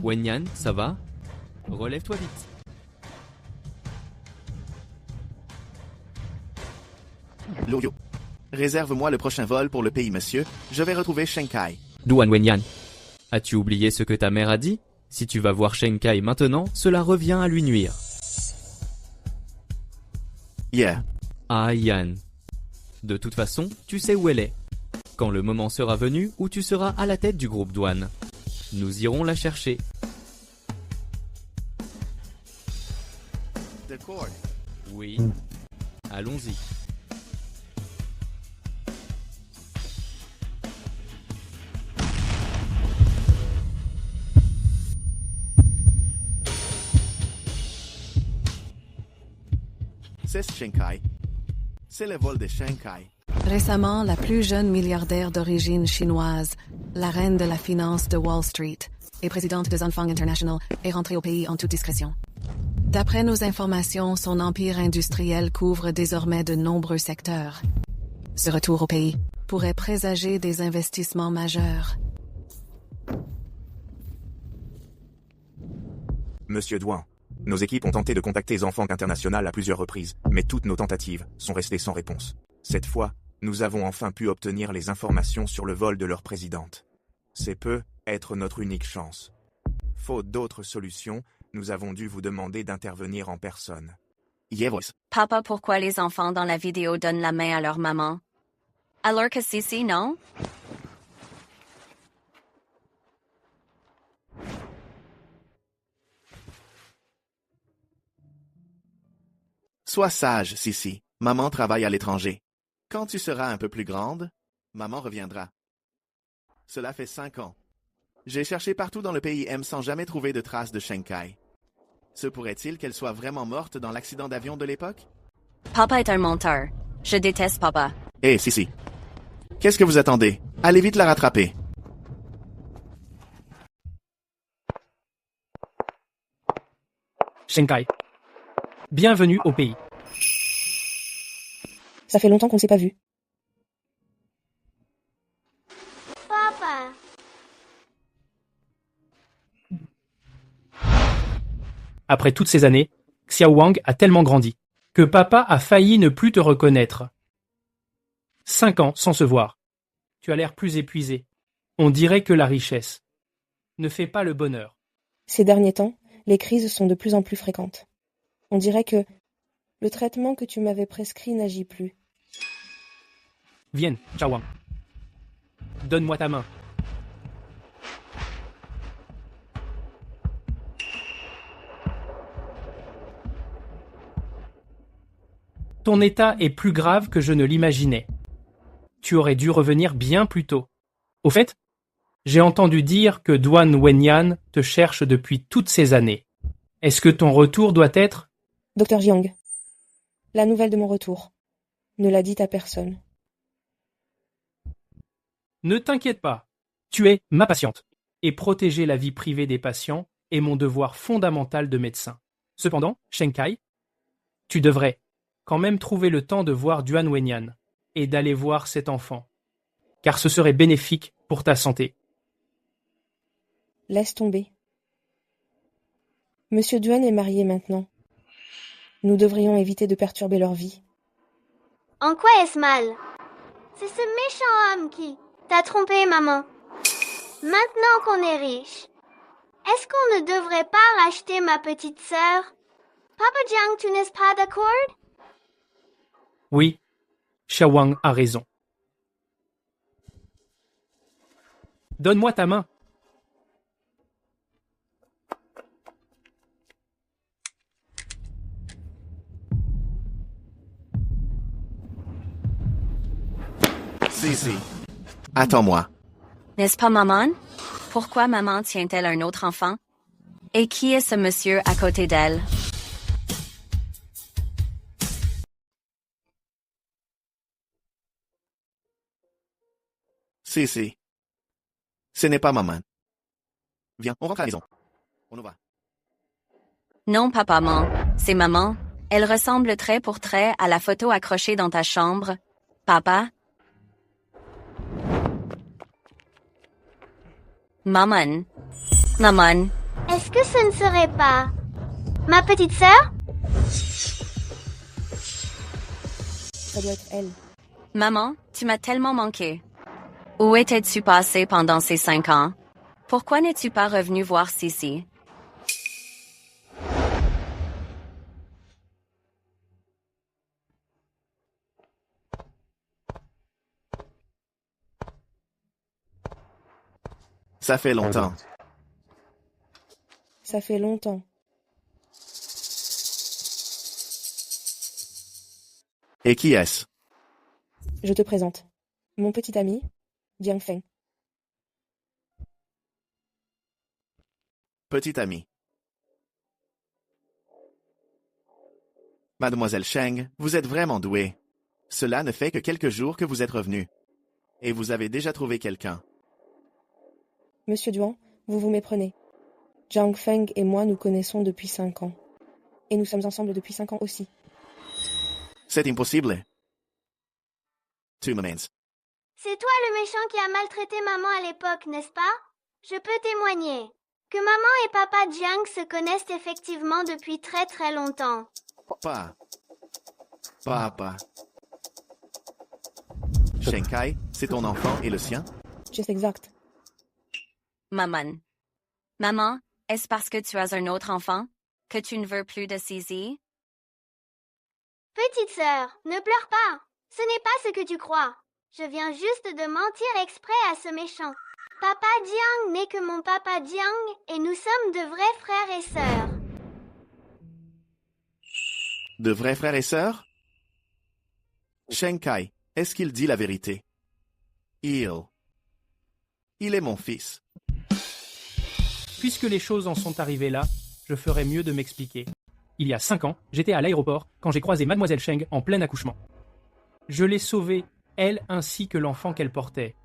Wenyan, ça va? Relève-toi vite. Loyo. Réserve-moi le prochain vol pour le pays, monsieur. Je vais retrouver Shenkai. Duan Wenyan. As-tu oublié ce que ta mère a dit? Si tu vas voir Shenkai maintenant, cela revient à lui nuire. Yeah. Ah Yan. De toute façon, tu sais où elle est. Quand le moment sera venu où tu seras à la tête du groupe Duan, nous irons la chercher. D'accord. Oui. Allons-y. C'est Shenkai. C'est le vol de Shenkai. Récemment, la plus jeune milliardaire d'origine chinoise, la reine de la finance de Wall Street et présidente de Zanfang International, est rentrée au pays en toute discrétion. D'après nos informations, son empire industriel couvre désormais de nombreux secteurs. Ce retour au pays pourrait présager des investissements majeurs. Monsieur Duan, nos équipes ont tenté de contacter Zanfang International à plusieurs reprises, mais toutes nos tentatives sont restées sans réponse. Cette fois, nous avons enfin pu obtenir les informations sur le vol de leur présidente. C'est peut être notre unique chance. Faute d'autres solutions, nous avons dû vous demander d'intervenir en personne. Yevos. Papa, pourquoi les enfants dans la vidéo donnent la main à leur maman? Alors que Sissi, non? Sois sage, Sissi. Maman travaille à l'étranger. Quand tu seras un peu plus grande, maman reviendra. Cela fait 5 ans. J'ai cherché partout dans le pays M sans jamais trouver de traces de Shenkai. Se pourrait-il qu'elle soit vraiment morte dans l'accident d'avion de l'époque? Papa est un menteur. Je déteste papa. Hé, Sissi. Qu'est-ce que vous attendez? Allez vite la rattraper. Shenkai. Bienvenue au pays. Ça fait longtemps qu'on ne s'est pas vu. Papa. Après toutes ces années, Xiao Wang a tellement grandi que papa a failli ne plus te reconnaître. 5 ans sans se voir. Tu as l'air plus épuisé. On dirait que la richesse ne fait pas le bonheur. Ces derniers temps, les crises sont de plus en plus fréquentes. On dirait que le traitement que tu m'avais prescrit n'agit plus. Viens, Xiao Wang. Donne-moi ta main. Ton état est plus grave que je ne l'imaginais. Tu aurais dû revenir bien plus tôt. Au fait, j'ai entendu dire que Duan Wenyan te cherche depuis toutes ces années. Est-ce que ton retour doit être... Docteur Jiang, la nouvelle de mon retour. Ne la dites à personne. Ne t'inquiète pas. Tu es ma patiente. Et protéger la vie privée des patients est mon devoir fondamental de médecin. Cependant, Shen Kai, tu devrais quand même trouver le temps de voir Duan Wenyan et d'aller voir cet enfant, car ce serait bénéfique pour ta santé. Laisse tomber. Monsieur Duan est marié maintenant. Nous devrions éviter de perturber leur vie. En quoi est-ce mal? C'est ce méchant homme qui t'a trompé, maman. Maintenant qu'on est riche, est-ce qu'on ne devrait pas racheter ma petite sœur? Papa Jiang, tu n'es pas d'accord? Oui, Xiao Wang a raison. Donne-moi ta main. Si. Attends-moi. N'est-ce pas maman? Pourquoi maman tient-elle un autre enfant? Et qui est ce monsieur à côté d'elle? Si. Ce n'est pas maman. Viens, on rentre à la maison. On y va. Non, pas maman. C'est maman. Elle ressemble trait pour trait à la photo accrochée dans ta chambre. Papa? Maman. Est-ce que ce ne serait pas ma petite sœur? Ça doit être elle. Maman, tu m'as tellement manqué. Où étais-tu passé pendant ces 5 ans? Pourquoi n'es-tu pas revenu voir Sissi? Ça fait longtemps. Ça fait longtemps. Et qui est-ce? Je te présente. Mon petit ami, Jiang Feng. Petit ami. Mademoiselle Sheng, vous êtes vraiment douée. Cela ne fait que quelques jours que vous êtes revenu. Et vous avez déjà trouvé quelqu'un. Monsieur Duan, vous vous méprenez. Jiang Feng et moi nous connaissons depuis 5 ans. Et nous sommes ensemble depuis 5 ans aussi. C'est impossible. Tu me mens. C'est toi le méchant qui a maltraité maman à l'époque, n'est-ce pas? Je peux témoigner que maman et papa Jiang se connaissent effectivement depuis très très longtemps. Papa. Shen Kai, c'est ton enfant et le sien? C'est exact. Maman, est-ce parce que tu as un autre enfant que tu ne veux plus de Sissi? Petite sœur, ne pleure pas. Ce n'est pas ce que tu crois. Je viens juste de mentir exprès à ce méchant. Papa Jiang n'est que mon papa Jiang et nous sommes de vrais frères et sœurs. De vrais frères et sœurs? Shen Kai, est-ce qu'il dit la vérité? Il est mon fils. Puisque les choses en sont arrivées là, je ferais mieux de m'expliquer. Il y a 5 ans, j'étais à l'aéroport quand j'ai croisé Mademoiselle Sheng en plein accouchement. Je l'ai sauvée, elle ainsi que l'enfant qu'elle portait.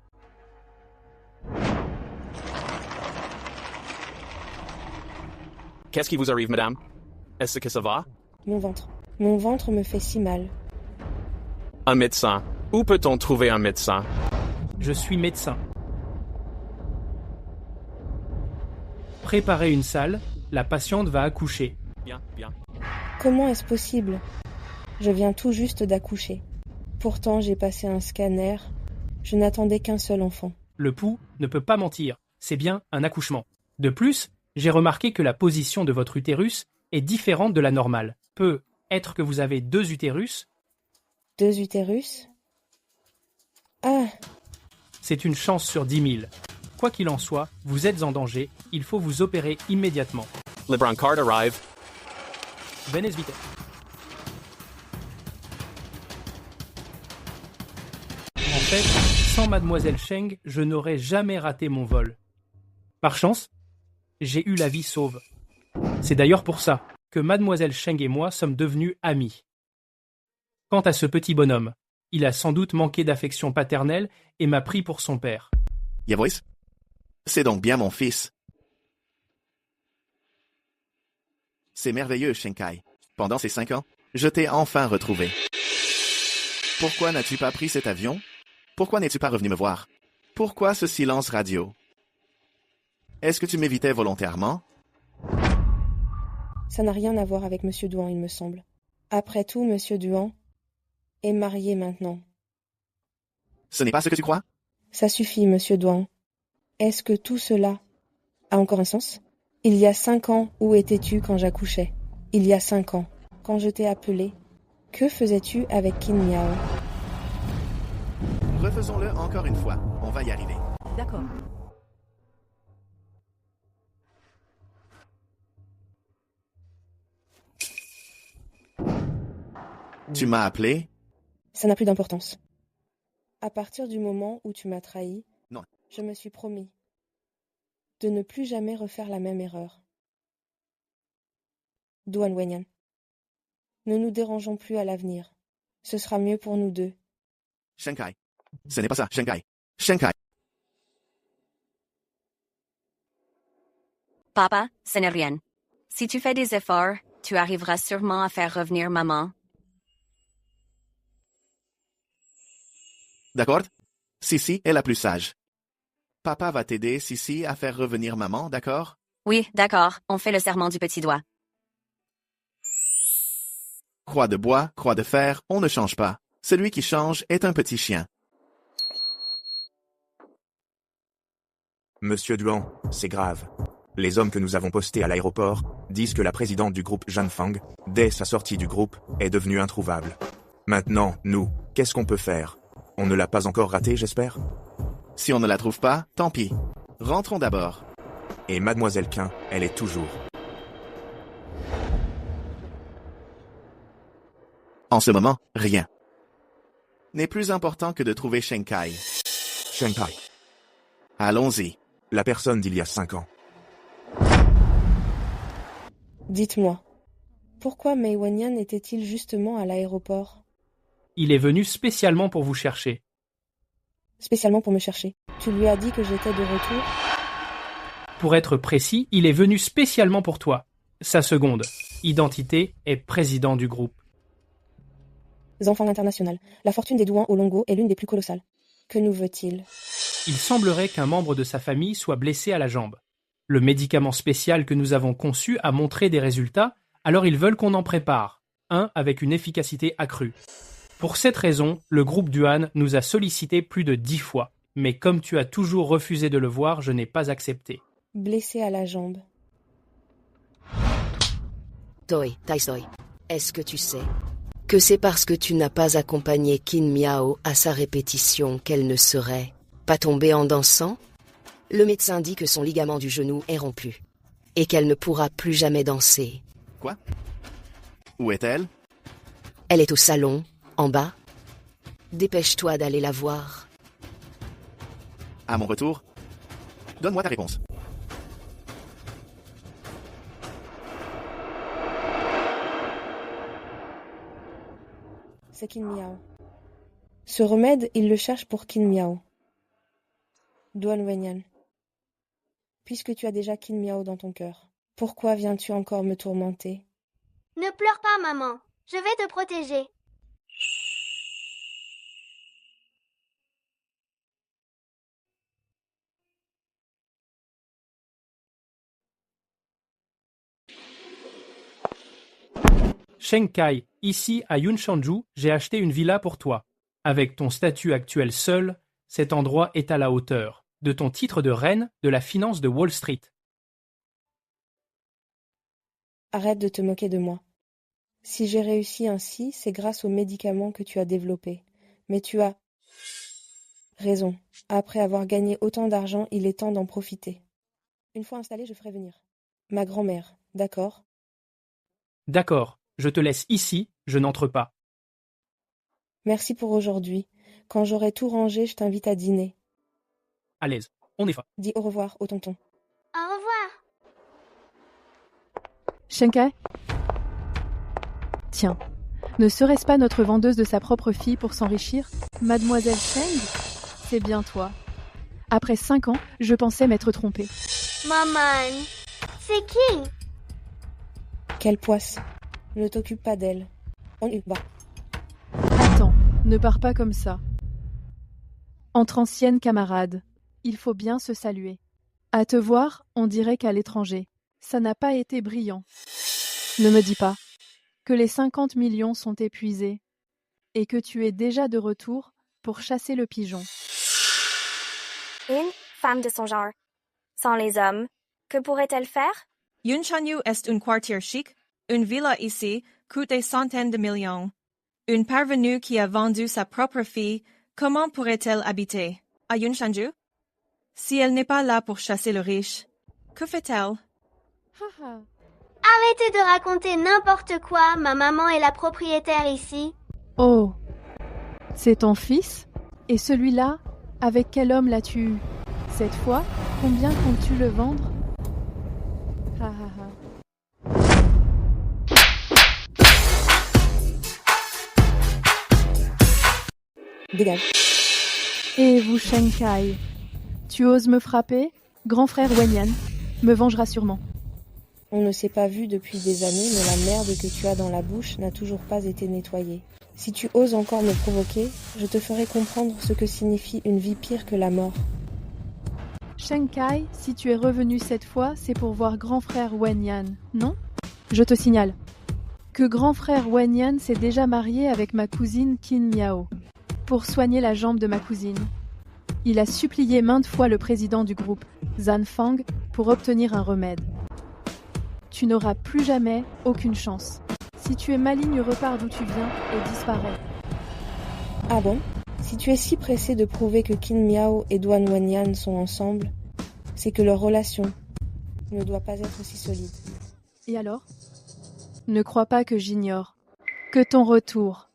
Qu'est-ce qui vous arrive, madame? Est-ce que ça va? Mon ventre. Mon ventre me fait si mal. Un médecin. Où peut-on trouver un médecin? Je suis médecin. Préparez une salle, la patiente va accoucher. Bien. Comment est-ce possible? Je viens tout juste d'accoucher. Pourtant, j'ai passé un scanner. Je n'attendais qu'un seul enfant. Le pouls ne peut pas mentir, c'est bien un accouchement. De plus, j'ai remarqué que la position de votre utérus est différente de la normale. Peut être que vous avez 2 utérus. 2 utérus? Ah! C'est une chance sur 10 000. Quoi qu'il en soit, vous êtes en danger, il faut vous opérer immédiatement. Le brancard arrive. Venez vite. En fait, sans Mademoiselle Cheng, je n'aurais jamais raté mon vol. Par chance, j'ai eu la vie sauve. C'est d'ailleurs pour ça que Mademoiselle Cheng et moi sommes devenus amis. Quant à ce petit bonhomme, il a sans doute manqué d'affection paternelle et m'a pris pour son père. Yavois? C'est donc bien mon fils. C'est merveilleux, Shenkai. Pendant ces 5 ans, je t'ai enfin retrouvé. Pourquoi n'as-tu pas pris cet avion? Pourquoi n'es-tu pas revenu me voir? Pourquoi ce silence radio? Est-ce que tu m'évitais volontairement? Ça n'a rien à voir avec Monsieur Douan, il me semble. Après tout, Monsieur Douan est marié maintenant. Ce n'est pas ce que tu crois? Ça suffit, Monsieur Douan. Est-ce que tout cela a encore un sens? Il y a 5 ans, où étais-tu quand j'accouchais? Il y a 5 ans, quand je t'ai appelé, que faisais-tu avec Qin Miao? Refaisons-le encore une fois. On va y arriver. D'accord. Tu m'as appelé? Ça n'a plus d'importance. À partir du moment où tu m'as trahi, non, je me suis promis de ne plus jamais refaire la même erreur. Douan Wenyan, ne nous dérangeons plus à l'avenir. Ce sera mieux pour nous deux. Shenkai. Ce n'est pas ça, Shenkai. Shenkai. Papa, ce n'est rien. Si tu fais des efforts, tu arriveras sûrement à faire revenir maman. D'accord? Sissi est la plus sage. Papa va t'aider, Sissi, à faire revenir maman, d'accord? Oui, d'accord, on fait le serment du petit doigt. Croix de bois, croix de fer, on ne change pas. Celui qui change est un petit chien. Monsieur Duan, c'est grave. Les hommes que nous avons postés à l'aéroport disent que la présidente du groupe Jeanne Fang, dès sa sortie du groupe, est devenue introuvable. Maintenant, nous, qu'est-ce qu'on peut faire? On ne l'a pas encore ratée, j'espère? Si on ne la trouve pas, tant pis. Rentrons d'abord. Et Mademoiselle Qin, elle est toujours. En ce moment, rien n'est plus important que de trouver Shenkai. Shenkai. Allons-y. La personne d'il y a 5 ans. Dites-moi, pourquoi Mei Wenyan était-il justement à l'aéroport? Il est venu spécialement pour vous chercher. Spécialement pour me chercher. Tu lui as dit que j'étais de retour? Pour être précis, il est venu spécialement pour toi. Sa seconde identité est président du groupe. Zanfang International. La fortune des Douans au Longo est l'une des plus colossales. Que nous veut-il? Il semblerait qu'un membre de sa famille soit blessé à la jambe. Le médicament spécial que nous avons conçu a montré des résultats, alors ils veulent qu'on en prépare, un avec une efficacité accrue. Pour cette raison, le groupe Duan nous a sollicité plus de 10 fois, mais comme tu as toujours refusé de le voir, je n'ai pas accepté. Blessé à la jambe. Toi, Taisoi, est-ce que tu sais que c'est parce que tu n'as pas accompagné Qin Miao à sa répétition qu'elle ne serait pas tombée en dansant? Le médecin dit que son ligament du genou est rompu et qu'elle ne pourra plus jamais danser. Quoi? Où est-elle? Elle est au salon, en bas. Dépêche-toi d'aller la voir. À mon retour, donne-moi ta réponse. C'est Qin Miao. Ce remède, il le cherche pour Qin Miao. Douan Wenyan. Puisque tu as déjà Qin Miao dans ton cœur, pourquoi viens-tu encore me tourmenter? Ne pleure pas, maman. Je vais te protéger. Shenkai, ici à Yunshanju, j'ai acheté une villa pour toi. Avec ton statut actuel seul, cet endroit est à la hauteur. de ton titre de reine de la finance de Wall Street. Arrête de te moquer de moi. Si j'ai réussi ainsi, c'est grâce aux médicaments que tu as développés. Mais tu as raison. Après avoir gagné autant d'argent, il est temps d'en profiter. Une fois installée, je ferai venir ma grand-mère, d'accord? D'accord, je te laisse ici, je n'entre pas. Merci pour aujourd'hui. Quand j'aurai tout rangé, je t'invite à dîner. À l'aise, on est fa. Dis au revoir au tonton. Au revoir. Shenkai? Tiens, ne serait-ce pas notre vendeuse de sa propre fille pour s'enrichir? Mademoiselle Cheng? C'est bien toi. Après 5 ans, je pensais m'être trompée. Maman, c'est qui? Quelle poisse. Ne t'occupe pas d'elle. On y va. Attends, ne pars pas comme ça. Entre anciennes camarades, il faut bien se saluer. À te voir, on dirait qu'à l'étranger. Ça n'a pas été brillant. Ne me dis pas que les 50 millions sont épuisés et que tu es déjà de retour pour chasser le pigeon. Une femme de son genre, sans les hommes, que pourrait-elle faire? Yunshanyu est un quartier chic. Une villa ici coûte des centaines de millions. Une parvenue qui a vendu sa propre fille, comment pourrait-elle habiter à Yunshanju? Si elle n'est pas là pour chasser le riche, que fait-elle? Arrêtez de raconter n'importe quoi, ma maman est la propriétaire ici. Oh, c'est ton fils? Et celui-là, avec quel homme l'as-tu eu? Cette fois, combien comptes-tu le vendre? Ha ha ha. Dégage. Et vous, Shenkai, tu oses me frapper? Grand frère Wenyan me vengera sûrement. On ne s'est pas vu depuis des années, mais la merde que tu as dans la bouche n'a toujours pas été nettoyée. Si tu oses encore me provoquer, je te ferai comprendre ce que signifie une vie pire que la mort. Shenkai, si tu es revenu cette fois, c'est pour voir grand frère Wenyan, non? Je te signale que grand frère Wenyan s'est déjà marié avec ma cousine Qin Miao pour soigner la jambe de ma cousine. Il a supplié maintes fois le président du groupe, Zhan Fang, pour obtenir un remède. Tu n'auras plus jamais aucune chance. Si tu es maligne, repars d'où tu viens et disparais. Ah bon? Si tu es si pressé de prouver que Qin Miao et Duan Wenyan sont ensemble, c'est que leur relation ne doit pas être si solide. Et alors? Ne crois pas que j'ignore que ton retour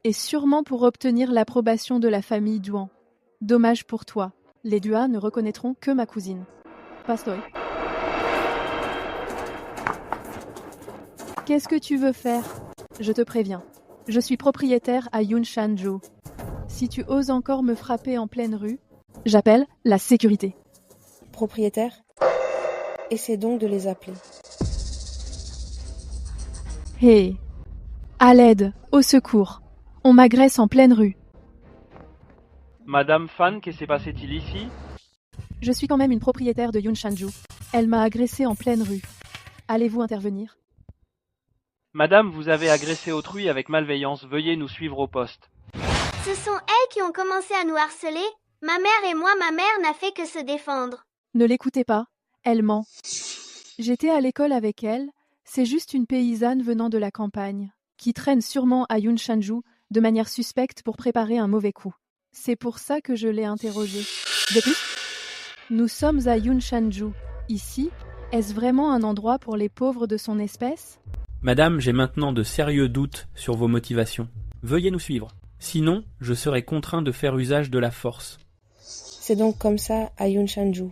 est sûrement pour obtenir l'approbation de la famille Duan. Dommage pour toi, les Duan ne reconnaîtront que ma cousine. Pastoy. Qu'est-ce que tu veux faire? Je te préviens. Je suis propriétaire à Yunshanju. Si tu oses encore me frapper en pleine rue, j'appelle la sécurité. Propriétaire? Essaie donc de les appeler. Hé! À l'aide, au secours. On m'agresse en pleine rue. Madame Fan, qu'est-ce qui s'est passé-t-il ici? Je suis quand même une propriétaire de Yunshanju. Elle m'a agressée en pleine rue. Allez-vous intervenir? Madame, vous avez agressé autrui avec malveillance. Veuillez nous suivre au poste. Ce sont elles qui ont commencé à nous harceler. Ma mère et moi, ma mère n'a fait que se défendre. Ne l'écoutez pas, elle ment. J'étais à l'école avec elle, c'est juste une paysanne venant de la campagne, qui traîne sûrement à Yunshanju de manière suspecte pour préparer un mauvais coup. C'est pour ça que je l'ai interrogée. De plus, nous sommes à Yunshanju. Ici, est-ce vraiment un endroit pour les pauvres de son espèce? Madame, j'ai maintenant de sérieux doutes sur vos motivations. Veuillez nous suivre. Sinon, je serai contraint de faire usage de la force. C'est donc comme ça, à Yunshanju,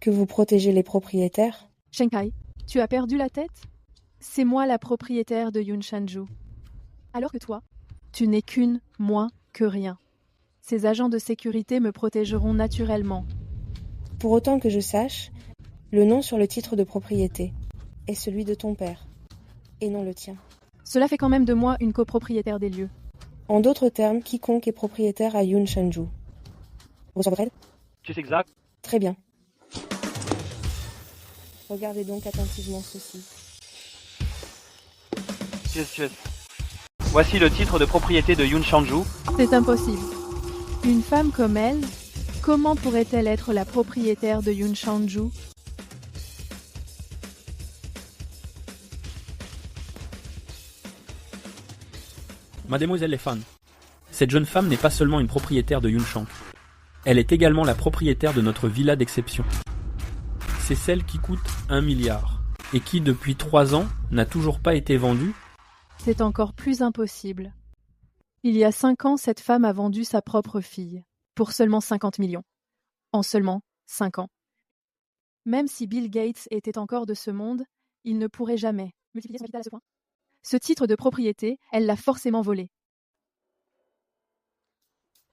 que vous protégez les propriétaires? Shenkai, tu as perdu la tête? C'est moi la propriétaire de Yunshanju. Alors que toi, tu n'es qu'une moins que rien. Ces agents de sécurité me protégeront naturellement. Pour autant que je sache, le nom sur le titre de propriété est celui de ton père, et non le tien. Cela fait quand même de moi une copropriétaire des lieux. En d'autres termes, quiconque est propriétaire à Yunshanju. Reçoit votre aide? C'est exact. Très bien. Regardez donc attentivement ceci. Yes. Voici le titre de propriété de Yunshanju. C'est impossible. Une femme comme elle, Comment pourrait-elle être la propriétaire de Yun Shanju? Mademoiselle les fans, cette jeune femme n'est pas seulement une propriétaire de Yunshank. Elle est également la propriétaire de notre villa d'exception. C'est celle qui coûte 1 milliard et qui, depuis 3 ans, n'a toujours pas été vendue. C'est encore plus impossible. Il y a 5 ans, cette femme a vendu sa propre fille, pour seulement 50 millions. En seulement 5 ans. Même si Bill Gates était encore de ce monde, il ne pourrait jamais multiplier son capital à ce point. Ce titre de propriété, elle l'a forcément volé.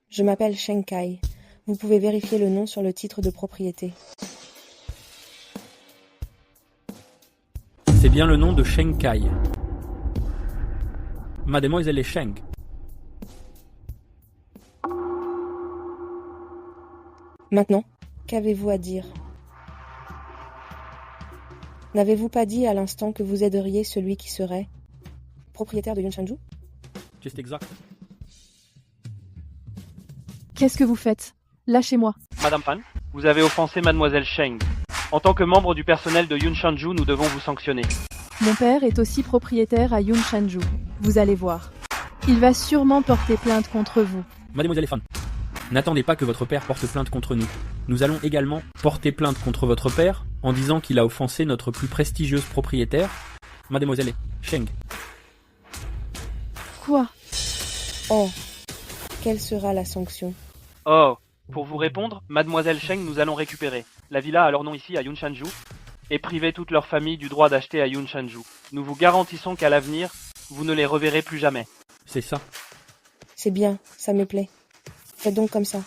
Je m'appelle Sheng Kai. Vous pouvez vérifier le nom sur le titre de propriété. C'est bien le nom de Sheng Kai. Mademoiselle est Sheng. Maintenant, qu'avez-vous à dire? N'avez-vous pas dit à l'instant que vous aideriez celui qui serait propriétaire de Yun Shanju? Juste exact. Qu'est-ce que vous faites? Lâchez-moi. Madame Fan, vous avez offensé Mademoiselle Sheng. En tant que membre du personnel de Yun Shanju, nous devons vous sanctionner. Mon père est aussi propriétaire à Yun Shanju. Vous allez voir. Il va sûrement porter plainte contre vous. Mademoiselle Fan, n'attendez pas que votre père porte plainte contre nous. Nous allons également porter plainte contre votre père en disant qu'il a offensé notre plus prestigieuse propriétaire, Mademoiselle Sheng. Quoi? Oh, quelle sera la sanction? Oh, pour vous répondre, Mademoiselle Sheng, nous allons récupérer. La villa a leur nom ici à Yun Shanju et priver toute leur famille du droit d'acheter à Yun Shanju. Nous vous garantissons qu'à l'avenir, vous ne les reverrez plus jamais. C'est ça. C'est bien, ça me plaît. Faites donc comme ça.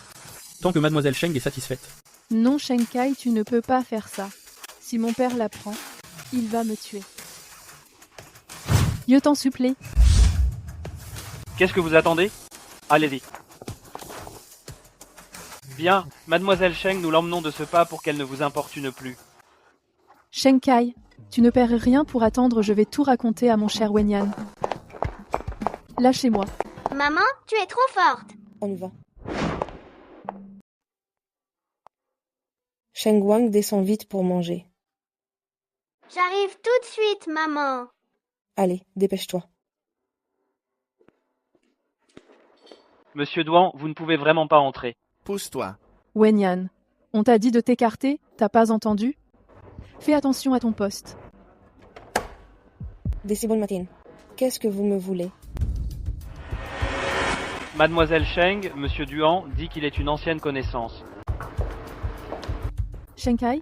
Tant que Mademoiselle Sheng est satisfaite. Non, Sheng Kai, tu ne peux pas faire ça. Si mon père l'apprend, il va me tuer. Je t'en supplie. Qu'est-ce que vous attendez? Allez-y. Bien, Mademoiselle Sheng, nous l'emmenons de ce pas pour qu'elle ne vous importune plus. Sheng Kai, tu ne perds rien pour attendre, je vais tout raconter à mon cher Wenyan. Lâchez-moi. Maman, tu es trop forte. On y va. Sheng Wang descend vite pour manger. J'arrive tout de suite, maman. Allez, dépêche-toi. Monsieur Duan, vous ne pouvez vraiment pas entrer. Pousse-toi. Wenyan, on t'a dit de t'écarter, t'as pas entendu? Fais attention à ton poste. Décibel matin. Qu'est-ce que vous me voulez? Mademoiselle Sheng, Monsieur Duan, dit qu'il est une ancienne connaissance. Sheng Kai,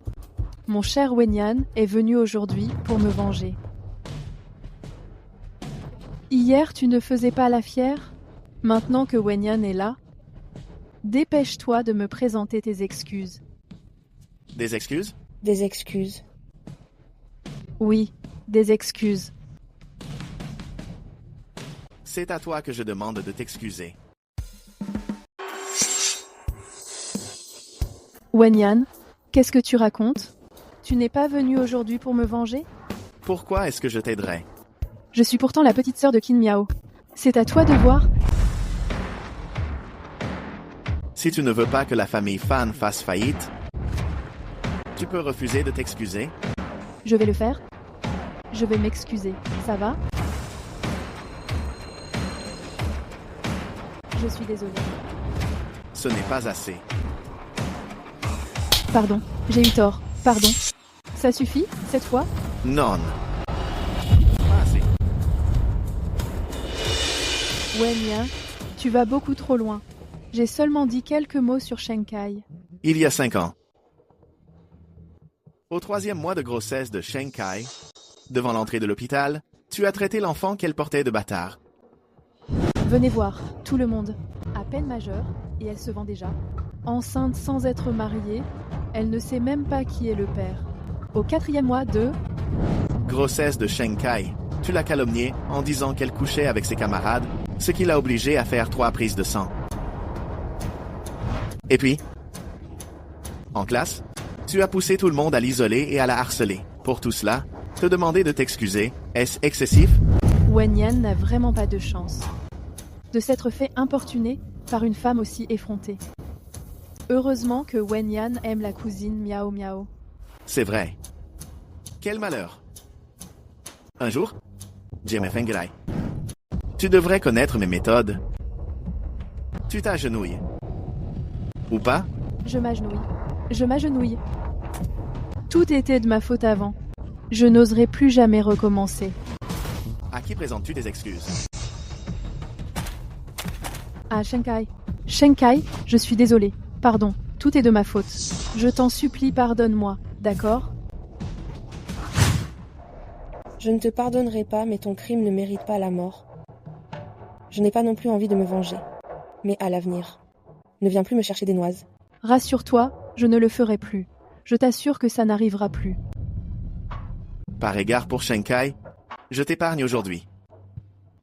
mon cher Wenyan est venu aujourd'hui pour me venger. Hier, tu ne faisais pas la fière? Maintenant que Wenyan est là, dépêche-toi de me présenter tes excuses. Des excuses? Des excuses. Oui, des excuses. C'est à toi que je demande de t'excuser. Wenyan, qu'est-ce que tu racontes? Tu n'es pas venu aujourd'hui pour me venger? Pourquoi est-ce que je t'aiderais? Je suis pourtant la petite sœur de Qin Miao. C'est à toi de voir. Si tu ne veux pas que la famille Fan fasse faillite, tu peux refuser de t'excuser. Je vais le faire. Je vais m'excuser. Ça va? Je suis désolée. Ce n'est pas assez. Pardon, j'ai eu tort. Pardon. Ça suffit, cette fois? Non. Pas assez. Wenyan, tu vas beaucoup trop loin. J'ai seulement dit quelques mots sur Sheng Kai. Il y a 5 ans. Au 3e mois de grossesse de Sheng Kai, devant l'entrée de l'hôpital, tu as traité l'enfant qu'elle portait de bâtard. Venez voir, tout le monde. À peine majeure, et elle se vend déjà. Enceinte sans être mariée, elle ne sait même pas qui est le père. Au 4e mois de... Grossesse de Sheng Kai. Tu l'as calomniée en disant qu'elle couchait avec ses camarades, ce qui l'a obligée à faire 3 prises de sang. Et puis, en classe, tu as poussé tout le monde à l'isoler et à la harceler. Pour tout cela, te demander de t'excuser, est-ce excessif? Wenyan n'a vraiment pas de chance de s'être fait importuner par une femme aussi effrontée. Heureusement que Wenyan aime la cousine Miao Miao. C'est vrai. Quel malheur. Un jour, Jimmy Fengerai. Tu devrais connaître mes méthodes. Tu t'agenouilles. Ou pas? Je m'agenouille. Je m'agenouille. Tout était de ma faute avant. Je n'oserai plus jamais recommencer. À qui présentes-tu tes excuses? Ah, Shenkai. Shenkai, je suis désolée. Pardon, tout est de ma faute. Je t'en supplie, pardonne-moi, d'accord? Je ne te pardonnerai pas, mais ton crime ne mérite pas la mort. Je n'ai pas non plus envie de me venger. Mais à l'avenir, ne viens plus me chercher des noises. Rassure-toi, je ne le ferai plus. Je t'assure que ça n'arrivera plus. Par égard pour Shenkai, je t'épargne aujourd'hui.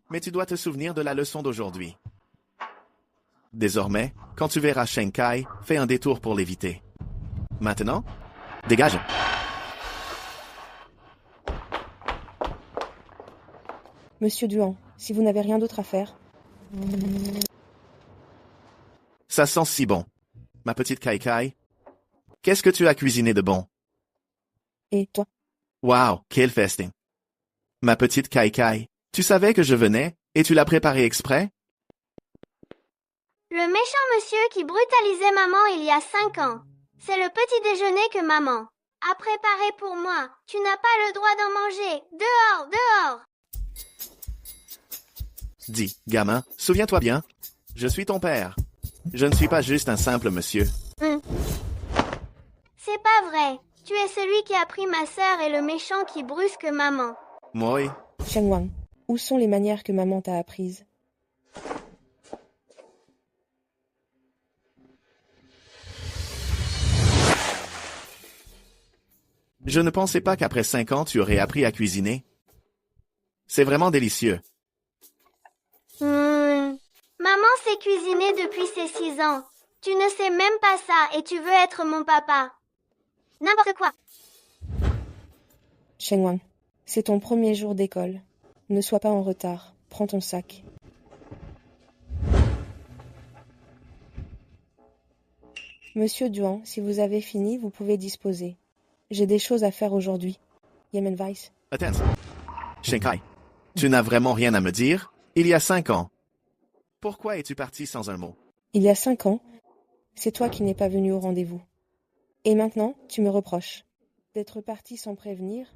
Mais tu dois te souvenir de la leçon d'aujourd'hui. Désormais, quand tu verras Shenkai, fais un détour pour l'éviter. Maintenant, dégage. Monsieur Duan, si vous n'avez rien d'autre à faire... Ça sent si bon. Ma petite Kai-Kai, qu'est-ce que tu as cuisiné de bon? Et toi? Wow, quel festin. Ma petite Kai-Kai, tu savais que je venais et tu l'as préparé exprès? Le méchant monsieur qui brutalisait maman il y a 5 ans. C'est le petit déjeuner que maman a préparé pour moi. Tu n'as pas le droit d'en manger. Dehors, dehors! Dis, gamin, souviens-toi bien. Je suis ton père. Je ne suis pas juste un simple monsieur. C'est pas vrai. Tu es celui qui a pris ma sœur et le méchant qui brusque maman. Moi. Sheng Wang, où sont les manières que maman t'a apprises? Je ne pensais pas qu'après 5 ans tu aurais appris à cuisiner. C'est vraiment délicieux. Maman sait cuisiner depuis ses 6 ans. Tu ne sais même pas ça et tu veux être mon papa. N'importe quoi. Sheng Wang, c'est ton premier jour d'école. Ne sois pas en retard. Prends ton sac. Monsieur Duan, si vous avez fini, vous pouvez disposer. J'ai des choses à faire aujourd'hui. Yemen Weiss. Attends. Shenkai, tu n'as vraiment rien à me dire? Il y a 5 ans. Pourquoi es-tu parti sans un mot? Il y a 5 ans, c'est toi qui n'es pas venu au rendez-vous. Et maintenant, tu me reproches d'être parti sans prévenir.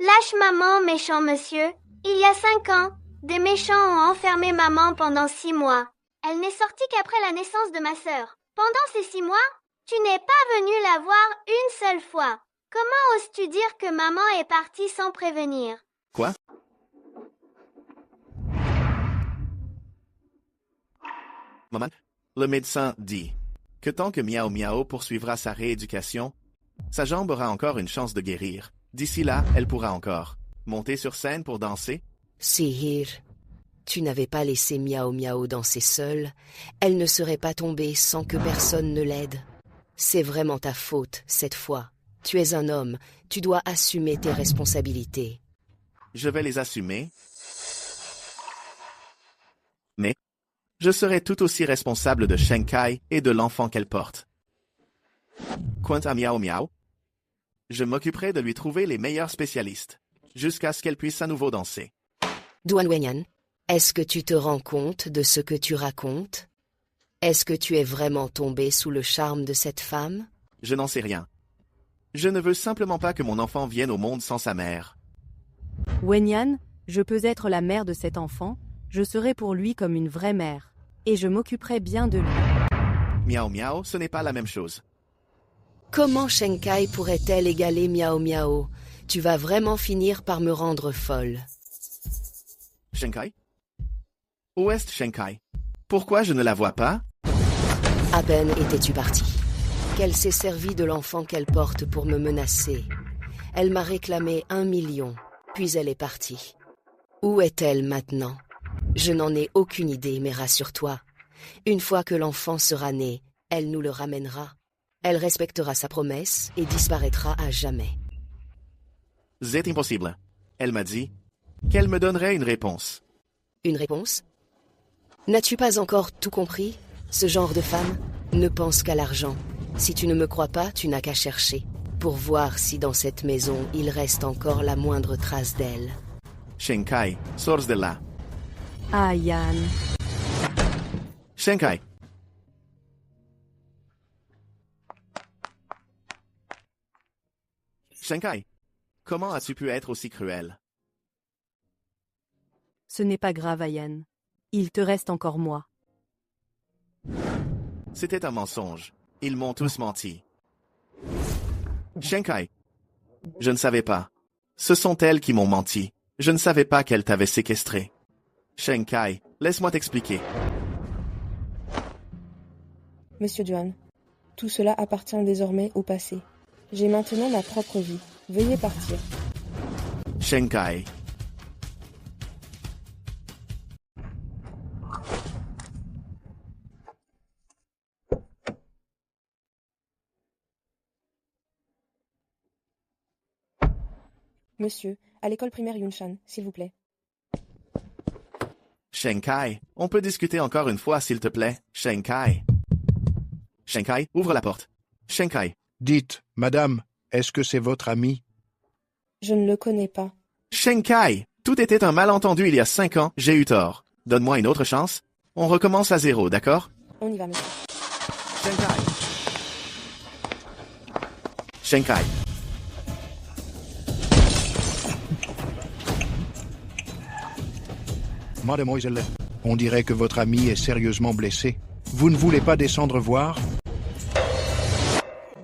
Lâche maman, méchant monsieur. Il y a 5 ans, des méchants ont enfermé maman pendant 6 mois. Elle n'est sortie qu'après la naissance de ma sœur. Pendant ces 6 mois, tu n'es pas venu la voir une seule fois. Comment oses-tu dire que maman est partie sans prévenir? Quoi? Maman, le médecin dit que tant que Miao Miao poursuivra sa rééducation, sa jambe aura encore une chance de guérir. D'ici là, elle pourra encore monter sur scène pour danser. Sihir, tu n'avais pas laissé Miao Miao danser seule, elle ne serait pas tombée sans que personne ne l'aide. C'est vraiment ta faute, cette fois. Tu es un homme, tu dois assumer tes responsabilités. Je vais les assumer. Mais je serai tout aussi responsable de Shenkai et de l'enfant qu'elle porte. Quant à Miao Miao, je m'occuperai de lui trouver les meilleurs spécialistes, jusqu'à ce qu'elle puisse à nouveau danser. Duan Wenyan, est-ce que tu te rends compte de ce que tu racontes? Est-ce que tu es vraiment tombé sous le charme de cette femme? Je n'en sais rien. Je ne veux simplement pas que mon enfant vienne au monde sans sa mère. Wenyan, je peux être la mère de cet enfant, je serai pour lui comme une vraie mère. Et je m'occuperai bien de lui. Miao Miao, ce n'est pas la même chose. Comment Shenkai pourrait-elle égaler Miao Miao? Tu vas vraiment finir par me rendre folle. Shenkai? Où est Shenkai? Pourquoi je ne la vois pas? À peine étais-tu parti qu'elle s'est servie de l'enfant qu'elle porte pour me menacer. Elle m'a réclamé 1 million, puis elle est partie. Où est-elle maintenant? Je n'en ai aucune idée, mais rassure-toi. Une fois que l'enfant sera né, elle nous le ramènera. Elle respectera sa promesse et disparaîtra à jamais. C'est impossible. Elle m'a dit qu'elle me donnerait une réponse. Une réponse? N'as-tu pas encore tout compris? Ce genre de femme ne pense qu'à l'argent. Si tu ne me crois pas, tu n'as qu'à chercher, pour voir si dans cette maison il reste encore la moindre trace d'elle. Shenkai, sors de là. Ah, Yann. Shenkai. Shenkai, comment as-tu pu être aussi cruel? Ce n'est pas grave, Ayan. Il te reste encore moi. C'était un mensonge. Ils m'ont tous menti. Shenkai. Je ne savais pas. Ce sont elles qui m'ont menti. Je ne savais pas qu'elles t'avaient séquestré. Shenkai, laisse-moi t'expliquer. Monsieur Duan, tout cela appartient désormais au passé. J'ai maintenant ma propre vie. Veuillez partir. Shenkai. Monsieur, à l'école primaire Yunshan, s'il vous plaît. Shenkai, on peut discuter encore une fois, s'il te plaît. Shenkai. Shenkai, ouvre la porte. Shenkai. Dites, madame, est-ce que c'est votre ami? Je ne le connais pas. Shenkai, tout était un malentendu il y a 5 ans, j'ai eu tort. Donne-moi une autre chance. On recommence à 0, d'accord? On y va, monsieur. Shenkai. Shenkai. Mademoiselle, on dirait que votre ami est sérieusement blessé. Vous ne voulez pas descendre voir?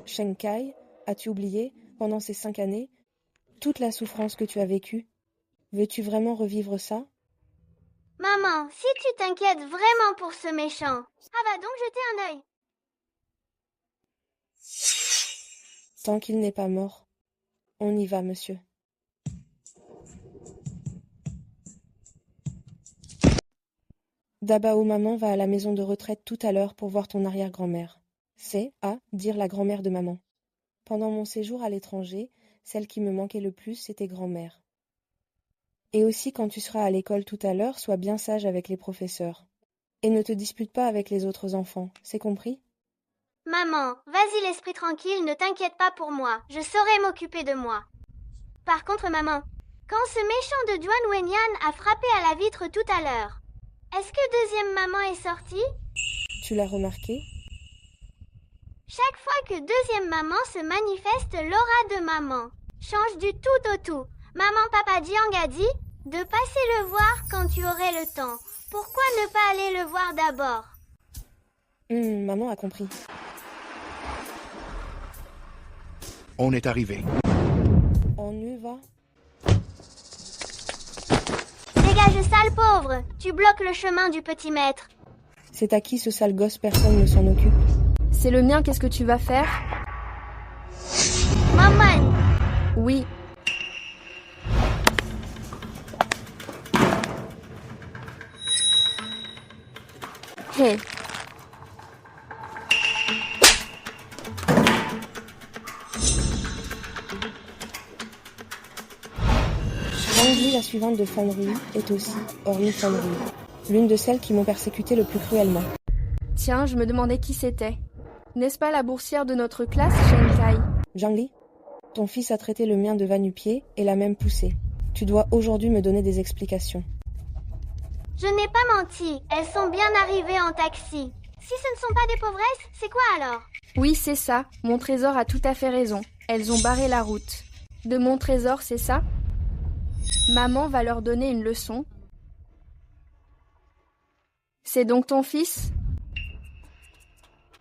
Shenkai, as-tu oublié, pendant ces 5 années, toute la souffrance que tu as vécue? Veux-tu vraiment revivre ça? Maman, si tu t'inquiètes vraiment pour ce méchant, va donc jeter un œil. Tant qu'il n'est pas mort. On y va, monsieur. Dabao maman va à la maison de retraite tout à l'heure pour voir ton arrière-grand-mère. C'est, dire la grand-mère de maman. Pendant mon séjour à l'étranger, celle qui me manquait le plus, c'était grand-mère. Et aussi quand tu seras à l'école tout à l'heure, sois bien sage avec les professeurs. Et ne te dispute pas avec les autres enfants, c'est compris? Maman, vas-y l'esprit tranquille, ne t'inquiète pas pour moi, je saurai m'occuper de moi. Par contre maman, quand ce méchant de Duan Wenyan a frappé à la vitre tout à l'heure, est-ce que deuxième maman est sortie? Tu l'as remarqué? Chaque fois que deuxième maman se manifeste, l'aura de maman change du tout au tout. Maman Papa Jiang a dit de passer le voir quand tu aurais le temps. Pourquoi ne pas aller le voir d'abord? Maman a compris. On est arrivé. On y va? Dégage sale pauvre, tu bloques le chemin du petit maître. C'est à qui ce sale gosse, personne ne s'en occupe? C'est le mien, qu'est-ce que tu vas faire? Maman! Oui. Hé. Zhangli, la suivante de Fan Rui, est aussi, hormis Fan Rui, l'une de celles qui m'ont persécutée le plus cruellement. Tiens, je me demandais qui c'était. N'est-ce pas la boursière de notre classe, Shenkai? Zhangli, ton fils a traité le mien de va-nu-pied et l'a même poussé. Tu dois aujourd'hui me donner des explications. Je n'ai pas menti, elles sont bien arrivées en taxi. Si ce ne sont pas des pauvresses, c'est quoi alors? Oui, c'est ça. Mon trésor a tout à fait raison. Elles ont barré la route. De mon trésor, c'est ça? Maman va leur donner une leçon. C'est donc ton fils?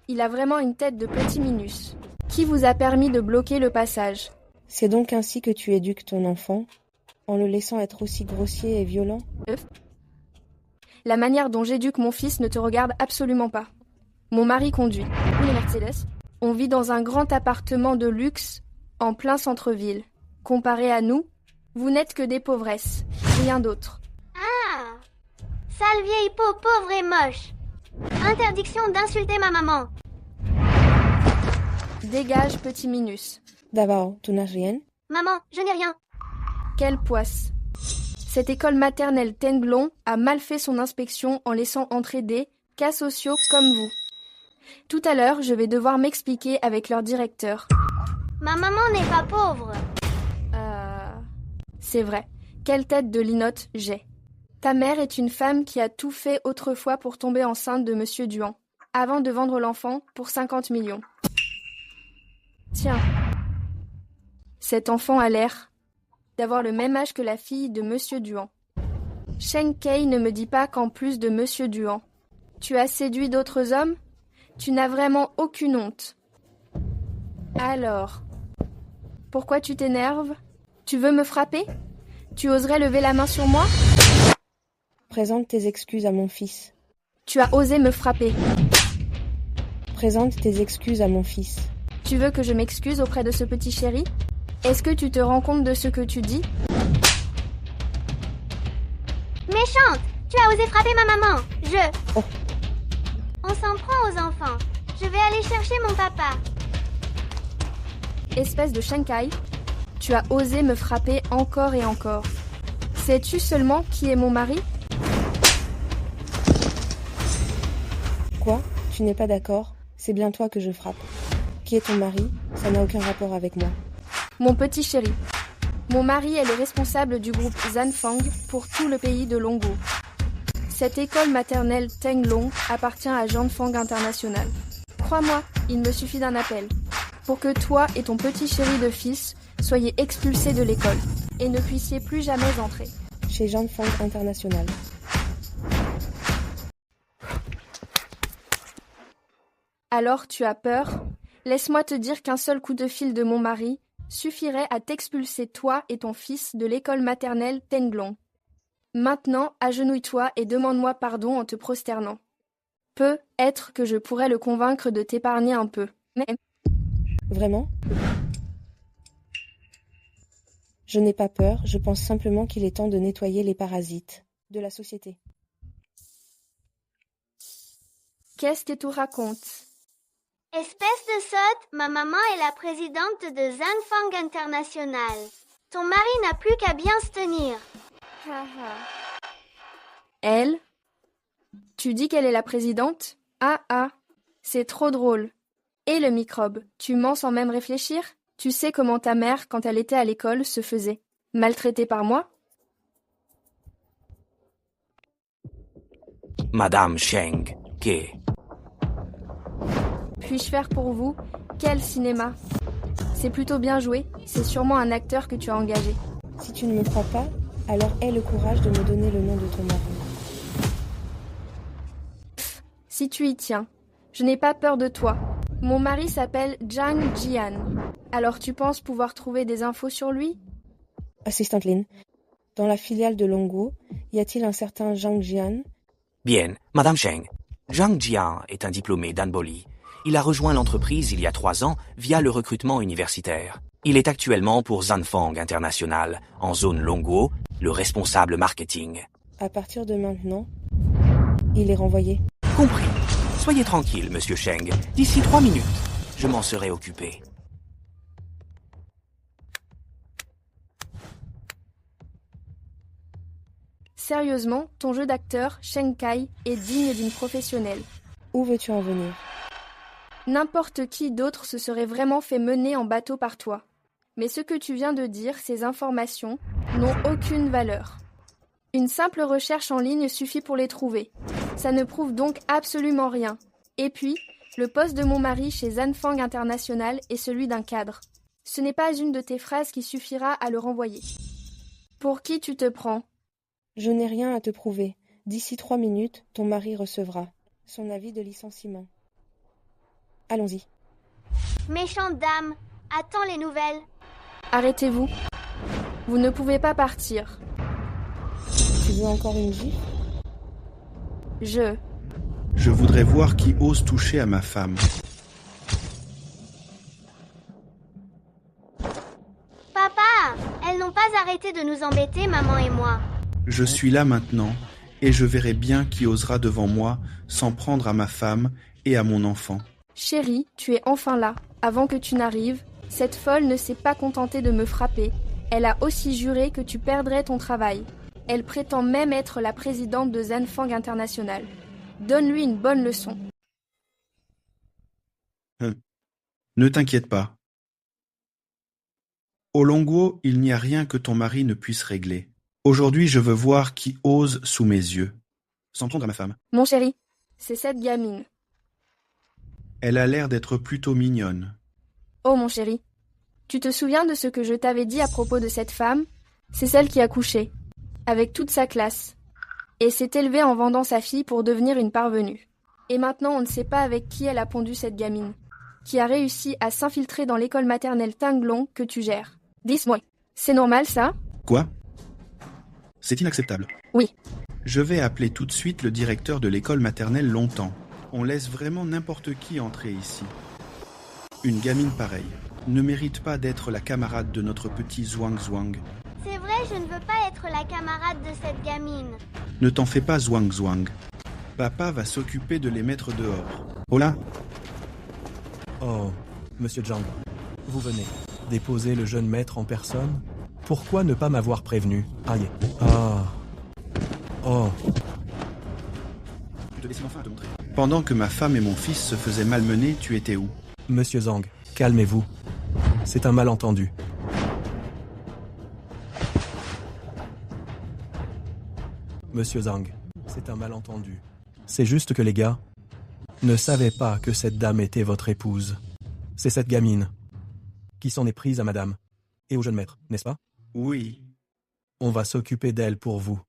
Il a vraiment une tête de petit minus. Qui vous a permis de bloquer le passage? C'est donc ainsi que tu éduques ton enfant, en le laissant être aussi grossier et violent? La manière dont j'éduque mon fils ne te regarde absolument pas. Mon mari conduit une Mercedes. On vit dans un grand appartement de luxe, en plein centre-ville. Comparé à nous, vous n'êtes que des pauvresses, rien d'autre. Ah! Sale vieille peau pauvre et moche. Interdiction d'insulter ma maman. Dégage, petit minus. Davao, tu n'as rien? Maman, je n'ai rien. Quelle poisse. Cette école maternelle Tenglong a mal fait son inspection en laissant entrer des cas sociaux comme vous. Tout à l'heure, je vais devoir m'expliquer avec leur directeur. Ma maman n'est pas pauvre. C'est vrai. Quelle tête de linotte j'ai. Ta mère est une femme qui a tout fait autrefois pour tomber enceinte de Monsieur Duhan, avant de vendre l'enfant pour 50 millions. Tiens, cet enfant a l'air d'avoir le même âge que la fille de Monsieur Duhan. Sheng Kai ne me dit pas qu'en plus de Monsieur Duhan, tu as séduit d'autres hommes? Tu n'as vraiment aucune honte. Alors, pourquoi tu t'énerves? Tu veux me frapper? Tu oserais lever la main sur moi? Présente tes excuses à mon fils. Tu as osé me frapper. Présente tes excuses à mon fils. Tu veux que je m'excuse auprès de ce petit chéri? Est-ce que tu te rends compte de ce que tu dis? Méchante! Tu as osé frapper ma maman! On s'en prend aux enfants. Je vais aller chercher mon papa. Espèce de Sheng Kai, tu as osé me frapper encore et encore. Sais-tu seulement qui est mon mari? Quoi? Tu n'es pas d'accord? C'est bien toi que je frappe. Qui est ton mari? Ça n'a aucun rapport avec moi. Mon petit chéri. Mon mari est le responsable du groupe Zanfang pour tout le pays de Longo. Cette école maternelle Tenglong appartient à Zanfang International. Crois-moi, il me suffit d'un appel pour que toi et ton petit chéri de fils soyez expulsés de l'école et ne puissiez plus jamais entrer. Chez Zanfang International. Alors tu as peur? Laisse-moi te dire qu'un seul coup de fil de mon mari suffirait à t'expulser toi et ton fils de l'école maternelle Tenglong. Maintenant, agenouille-toi et demande-moi pardon en te prosternant. Peut-être que je pourrais le convaincre de t'épargner un peu. Mais... Vraiment? Je n'ai pas peur, je pense simplement qu'il est temps de nettoyer les parasites de la société. Qu'est-ce que tu racontes? Espèce de sotte, ma maman est la présidente de Zanfang International. Ton mari n'a plus qu'à bien se tenir. Elle? Tu dis qu'elle est la présidente? C'est trop drôle. Et le microbe, tu mens sans même réfléchir? Tu sais comment ta mère, quand elle était à l'école, se faisait maltraitée par moi? Madame Sheng Kai. Puis-je faire pour vous? Quel cinéma! C'est plutôt bien joué, c'est sûrement un acteur que tu as engagé. Si tu ne me crois pas, alors aie le courage de me donner le nom de ton mari. Si tu y tiens, je n'ai pas peur de toi. Mon mari s'appelle Zhang Jian. Alors tu penses pouvoir trouver des infos sur lui? Assistante Lin, dans la filiale de Longo, y a-t-il un certain Zhang Jian? Bien, Madame Sheng. Zhang Jian est un diplômé d'Anboli. Il a rejoint l'entreprise il y a 3 ans via le recrutement universitaire. Il est actuellement pour Zanfang International, en zone Longo, le responsable marketing. À partir de maintenant, il est renvoyé. Compris. Soyez tranquille, monsieur Sheng. D'ici 3 minutes, je m'en serai occupé. Sérieusement, ton jeu d'acteur, Sheng Kai, est digne d'une professionnelle. Où veux-tu en venir? N'importe qui d'autre se serait vraiment fait mener en bateau par toi. Mais ce que tu viens de dire, ces informations, n'ont aucune valeur. Une simple recherche en ligne suffit pour les trouver. Ça ne prouve donc absolument rien. Et puis, le poste de mon mari chez Zanfang International est celui d'un cadre. Ce n'est pas une de tes phrases qui suffira à le renvoyer. Pour qui tu te prends? Je n'ai rien à te prouver. D'ici 3 minutes, ton mari recevra son avis de licenciement. Allons-y. Méchante dame, attends les nouvelles. Arrêtez-vous. Vous ne pouvez pas partir. Tu veux encore une gifle? Je voudrais voir qui ose toucher à ma femme. Papa, elles n'ont pas arrêté de nous embêter, maman et moi. Je suis là maintenant, et je verrai bien qui osera devant moi s'en prendre à ma femme et à mon enfant. Chérie, tu es enfin là. Avant que tu n'arrives, cette folle ne s'est pas contentée de me frapper. Elle a aussi juré que tu perdrais ton travail. Elle prétend même être la présidente de Zanfang International. Donne-lui une bonne leçon. Ne t'inquiète pas. Au Longuo, il n'y a rien que ton mari ne puisse régler. Aujourd'hui, je veux voir qui ose sous mes yeux. S'en prendre à ma femme. Mon chéri, c'est cette gamine. Elle a l'air d'être plutôt mignonne. Oh mon chéri, tu te souviens de ce que je t'avais dit à propos de cette femme? C'est celle qui a couché, avec toute sa classe, et s'est élevée en vendant sa fille pour devenir une parvenue. Et maintenant, on ne sait pas avec qui elle a pondu cette gamine, qui a réussi à s'infiltrer dans l'école maternelle Tinglong que tu gères. Dis-moi, c'est normal ça? Quoi? C'est inacceptable. Oui. Je vais appeler tout de suite le directeur de l'école maternelle Longtemps. On laisse vraiment n'importe qui entrer ici. Une gamine pareille ne mérite pas d'être la camarade de notre petit Zhuang Zhuang. C'est vrai, je ne veux pas être la camarade de cette gamine. Ne t'en fais pas, Zhuang Zhuang. Papa va s'occuper de les mettre dehors. Hola? Oh, monsieur Zhang, vous venez déposer le jeune maître en personne? Pourquoi ne pas m'avoir prévenu? Aïe. Ah. Oh. Je te laisse enfin te montrer. Pendant que ma femme et mon fils se faisaient malmener, tu étais où? Monsieur Zhang, calmez-vous. C'est un malentendu. Monsieur Zhang, c'est un malentendu. C'est juste que les gars ne savaient pas que cette dame était votre épouse. C'est cette gamine qui s'en est prise à madame et au jeune maître, n'est-ce pas? Oui. On va s'occuper d'elle pour vous.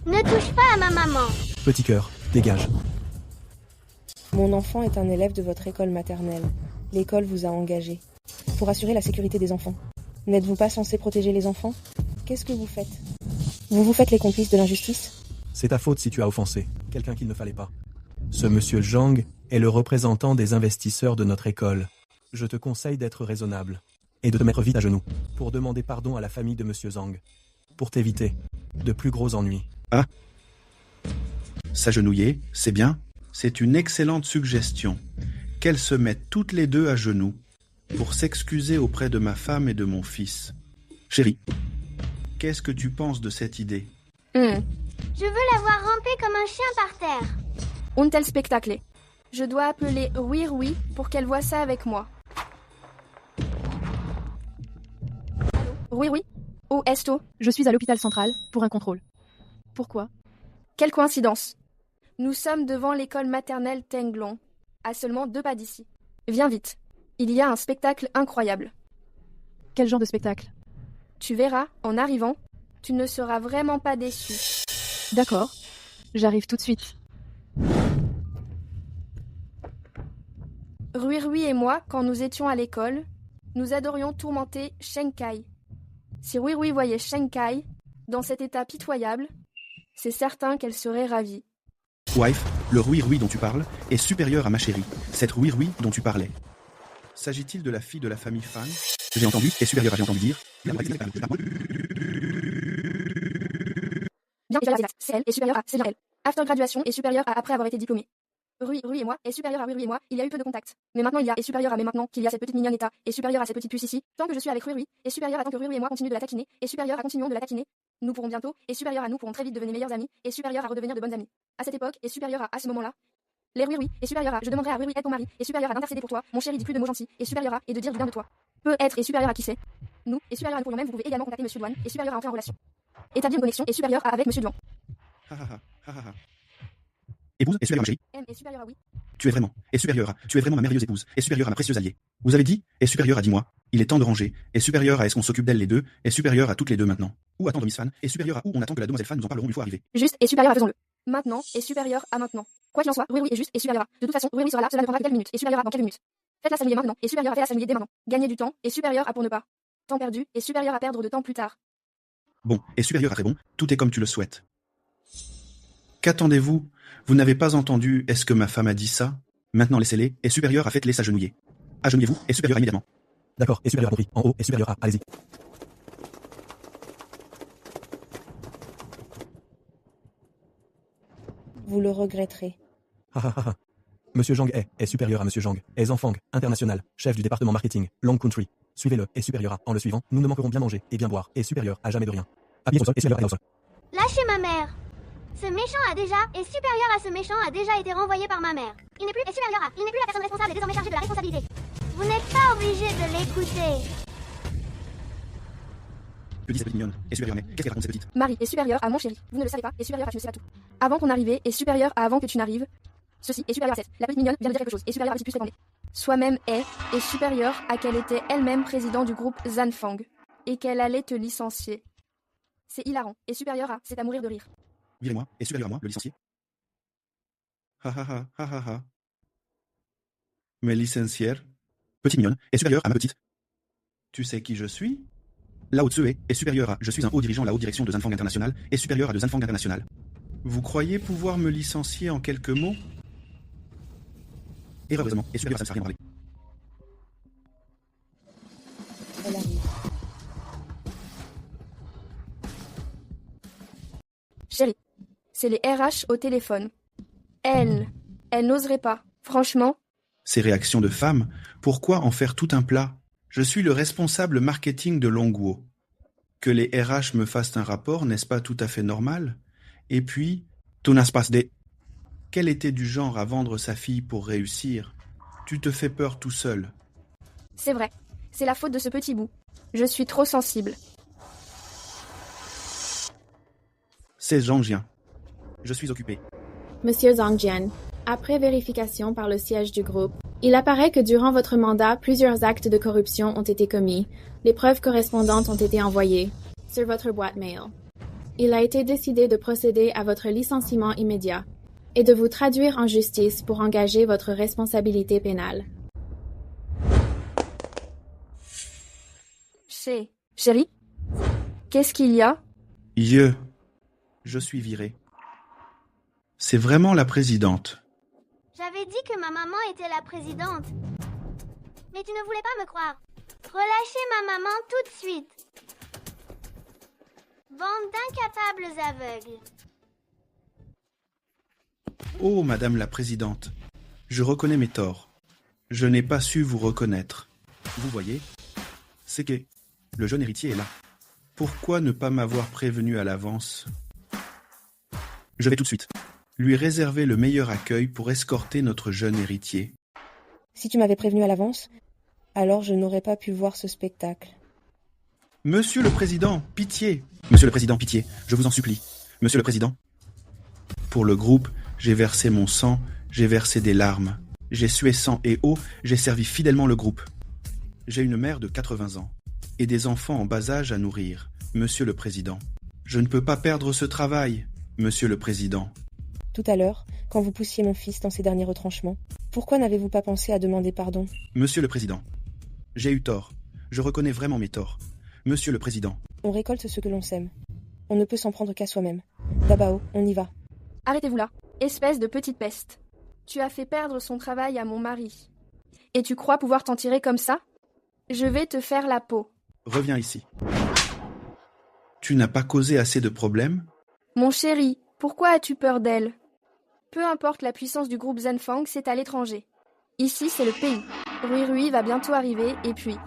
Ne touche pas à ma maman. Petit cœur, dégage. Mon enfant est un élève de votre école maternelle. L'école vous a engagé. Pour assurer la sécurité des enfants. N'êtes-vous pas censé protéger les enfants? Qu'est-ce que vous faites? Vous vous faites les complices de l'injustice? C'est ta faute si tu as offensé quelqu'un qu'il ne fallait pas. Ce monsieur Zhang est le représentant des investisseurs de notre école. Je te conseille d'être raisonnable et de te mettre vite à genoux pour demander pardon à la famille de monsieur Zhang. Pour t'éviter de plus gros ennuis. Ah. S'agenouiller, c'est bien. C'est une excellente suggestion. Qu'elles se mettent toutes les deux à genoux pour s'excuser auprès de ma femme et de mon fils. Chérie, qu'est-ce que tu penses de cette idée? Je veux la voir ramper comme un chien par terre. Un tel spectacle. Je dois appeler Rui Rui pour qu'elle voie ça avec moi. Rui Rui? Où est-ce? Je suis à l'hôpital central pour un contrôle. Pourquoi? Quelle coïncidence. Nous sommes devant l'école maternelle Tinglong, à seulement 2 pas d'ici. Viens vite. Il y a un spectacle incroyable. Quel genre de spectacle? Tu verras, en arrivant, tu ne seras vraiment pas déçu. D'accord. J'arrive tout de suite. Rui Rui et moi, quand nous étions à l'école, nous adorions tourmenter Sheng Kai. Si Rui Rui voyait Sheng Kai, dans cet état pitoyable, c'est certain qu'elle serait ravie. Wife, le Rui Rui dont tu parles est supérieur à ma chérie, cette Rui Rui dont tu parlais. S'agit-il de la fille de la famille Fan? J'ai entendu, est supérieure à j'ai entendu dire. Bien, c'est elle, est supérieure à, c'est bien elle. After graduation est supérieure à après avoir été diplômée. Rui et moi, est supérieure à Rui et moi, il y a eu peu de contacts. Mais maintenant il y a, est supérieure à, mais maintenant qu'il y a cette petite mignonne état, est supérieure à cette petite puce ici, tant que je suis avec Rui, est supérieure à tant que Rui et moi continuent de la taquiner, est supérieure à continuons de la taquiner. Nous pourrons bientôt, est supérieure à nous pourrons très vite devenir meilleurs amis, est supérieure à redevenir de bonnes amies. À cette époque, est supérieure à ce moment-là. Les Rui, est supérieure à, je demanderai à Rui est ton mari, est supérieure à d'intercéder pour toi, mon chéri dit plus de mots gentils, est supérieure à, et de dire du bien de toi. Peut être est supérieure à qui c'est. Nous, est supérieure à nous pourrions même, vous pouvez également contacter monsieur Douane, est supérieure à entrer en relation. Établir une connexion est supérieure à avec monsieur Douane. Épouse est supérieure à ma chérie. M est supérieure à oui. Tu es vraiment ma merveilleuse épouse, est supérieure à ma précieuse alliée. Vous avez dit, est supérieure à dis-moi. Il est temps de ranger, est supérieure à est-ce qu'on s'occupe d'elles les deux, est supérieure à toutes les deux maintenant. Ou attendre Miss Fan, est supérieure à où on attend que la demoiselle Fan nous en parleront une fois arrivée. Juste est supérieure à faisons-le. Maintenant est supérieure à maintenant. Quoi qu'il en soit, Rui est juste est supérieure à. De toute façon, Rui sera là, cela ne prendra que quelques minutes, est supérieure à dans quelques minutes. Faites-la s'amuser maintenant, est supérieure à faire la s'amuser dès maintenant. Gagner du temps, est supérieure à pour ne pas. Temps perdu, est supérieur à perdre de temps plus tard. Bon, est supérieur à très bon, tout est comme tu le souhaites. Qu'attendez-vous? Vous n'avez pas entendu, est-ce que ma femme a dit ça? Maintenant laissez-les, est supérieur à faites-les s'agenouiller. Agenouillez-vous, est supérieur à immédiatement. D'accord, est supérieur à compris. En haut, est supérieur à, allez-y. Vous le regretterez. Monsieur Zhang est supérieur à monsieur Zhang, est Zanfang, international, chef du département marketing, Long Country. Suivez-le, et supérieur à. En le suivant, nous ne manquerons bien manger, et bien boire, et supérieur à jamais de rien. Appuyez sur le sol, et supérieur à au sol. Lâchez ma mère. Ce méchant a déjà, et supérieur à ce méchant a déjà été renvoyé par ma mère. Il n'est plus, et supérieur à, il n'est plus la personne responsable et désormais chargée de la responsabilité. Vous n'êtes pas obligé de l'écouter. Que dit cette petite mignonne? Et supérieure, mais qu'est-ce qu'elle raconte cette petite? Marie est supérieure à mon chéri. Vous ne le savez pas, et supérieur à tu ne sais pas tout. Avant ton arrivée est supérieur à avant que tu n'arrives. Ceci est supérieur à cette. La petite mignonne vient de dire quelque chose, et supérieur à si plus répondre. Soi-même est, et supérieur à qu'elle était elle-même président du groupe Zanfang, et qu'elle allait te licencier. C'est hilarant, et supérieur à, c'est à mourir de rire. Virez-moi, et supérieur à moi, le licencier. Ha ha ha ha ha ha. Me licencier. Petite mignonne, et supérieure à ma petite. Tu sais qui je suis? Lao Tsue est supérieur à. Je suis un haut dirigeant de la haute direction de Zanfang International, et supérieur à de Zanfang International. Vous croyez pouvoir me licencier en quelques mots? Erreur raisonnement, et supérieur à ça ne sert à rien de parler. Elle arrive. Chérie, c'est les RH au téléphone. Elle n'oserait pas, franchement. Ces réactions de femmes, pourquoi en faire tout un plat? Je suis le responsable marketing de Longguo. Que les RH me fassent un rapport, n'est-ce pas tout à fait normal? Et puis, tu n'as pas des... Qu'elle était du genre à vendre sa fille pour réussir? Tu te fais peur tout seul. C'est vrai, c'est la faute de ce petit bout. Je suis trop sensible. C'est Zhang Jian. Je suis occupé. Monsieur Zhang Jian, après vérification par le siège du groupe, il apparaît que durant votre mandat, plusieurs actes de corruption ont été commis. Les preuves correspondantes ont été envoyées sur votre boîte mail. Il a été décidé de procéder à votre licenciement immédiat et de vous traduire en justice pour engager votre responsabilité pénale. Chérie, qu'est-ce qu'il y a? Je suis viré. C'est vraiment la présidente. J'avais dit que ma maman était la présidente. Mais tu ne voulais pas me croire. Relâchez ma maman tout de suite. Bande d'incapables aveugles. Oh, Madame la Présidente, je reconnais mes torts. Je n'ai pas su vous reconnaître. Vous voyez, c'est que le jeune héritier est là. Pourquoi ne pas m'avoir prévenu à l'avance? Je vais tout de suite lui réserver le meilleur accueil pour escorter notre jeune héritier. Si tu m'avais prévenu à l'avance, alors je n'aurais pas pu voir ce spectacle. Monsieur le Président, pitié! Monsieur le Président, pitié, je vous en supplie. Monsieur le Président. Pour le groupe, j'ai versé mon sang, j'ai versé des larmes. J'ai sué sang et eau, j'ai servi fidèlement le groupe. J'ai une mère de 80 ans et des enfants en bas âge à nourrir. Monsieur le Président. Je ne peux pas perdre ce travail, Monsieur le Président. Tout à l'heure, quand vous poussiez mon fils dans ses derniers retranchements, pourquoi n'avez-vous pas pensé à demander pardon? Monsieur le Président, j'ai eu tort. Je reconnais vraiment mes torts. Monsieur le Président. On récolte ce que l'on sème. On ne peut s'en prendre qu'à soi-même. Dabao, on y va. Arrêtez-vous là, espèce de petite peste. Tu as fait perdre son travail à mon mari. Et tu crois pouvoir t'en tirer comme ça? Je vais te faire la peau. Reviens ici. Tu n'as pas causé assez de problèmes? Mon chéri, pourquoi as-tu peur d'elle? Peu importe la puissance du groupe Zanfang, c'est à l'étranger. Ici, c'est le pays. Rui Rui va bientôt arriver, et puis...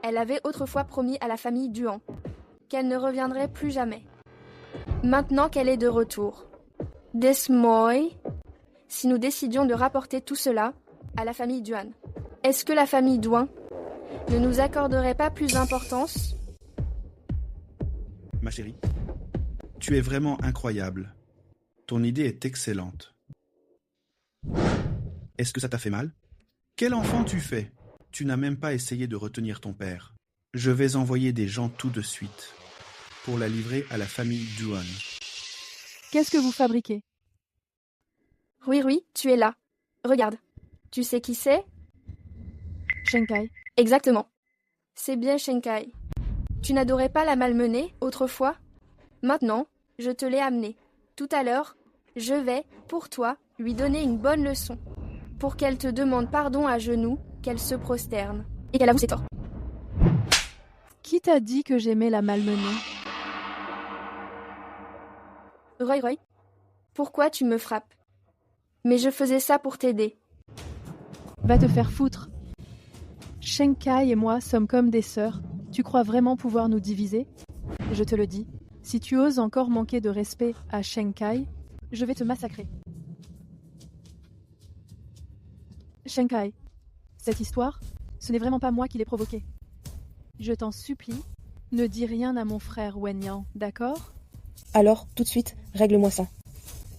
Elle avait autrefois promis à la famille Duan qu'elle ne reviendrait plus jamais. Maintenant qu'elle est de retour. Desmoy, si nous décidions de rapporter tout cela à la famille Duan, est-ce que la famille Duan ne nous accorderait pas plus d'importance? Ma chérie, tu es vraiment incroyable. Ton idée est excellente. Est-ce que ça t'a fait mal? Quel enfant tu fais? Tu n'as même pas essayé de retenir ton père. Je vais envoyer des gens tout de suite pour la livrer à la famille Duan. Qu'est-ce que vous fabriquez? Oui, tu es là. Regarde. Tu sais qui c'est? Shenkai. Exactement. C'est bien Shenkai. Tu n'adorais pas la malmener autrefois? Maintenant, je te l'ai amenée. Tout à l'heure, je vais, pour toi, lui donner une bonne leçon. Pour qu'elle te demande pardon à genoux, qu'elle se prosterne, et qu'elle avoue ses torts. Qui t'a dit que j'aimais la malmener? Roy, pourquoi tu me frappes? Mais je faisais ça pour t'aider. Va te faire foutre. Shenkai et moi sommes comme des sœurs. Tu crois vraiment pouvoir nous diviser? Je te le dis, si tu oses encore manquer de respect à Shenkai, je vais te massacrer. Shenkai, cette histoire, ce n'est vraiment pas moi qui l'ai provoquée. Je t'en supplie, ne dis rien à mon frère Wenyan, d'accord? Alors, tout de suite, règle-moi ça.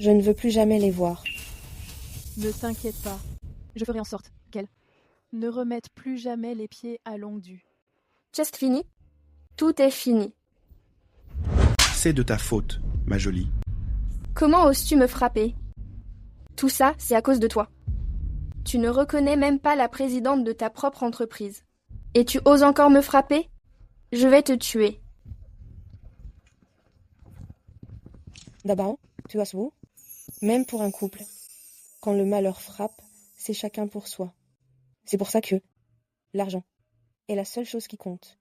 Je ne veux plus jamais les voir. Ne t'inquiète pas, je ferai en sorte qu'elle ne remette plus jamais les pieds à Longdu. Just fini? Tout est fini. C'est de ta faute, ma jolie. Comment oses-tu me frapper? Tout ça, c'est à cause de toi. Tu ne reconnais même pas la présidente de ta propre entreprise. Et tu oses encore me frapper? Je vais te tuer. D'abord, tu vois vous? Même pour un couple, quand le malheur frappe, c'est chacun pour soi. C'est pour ça que l'argent est la seule chose qui compte.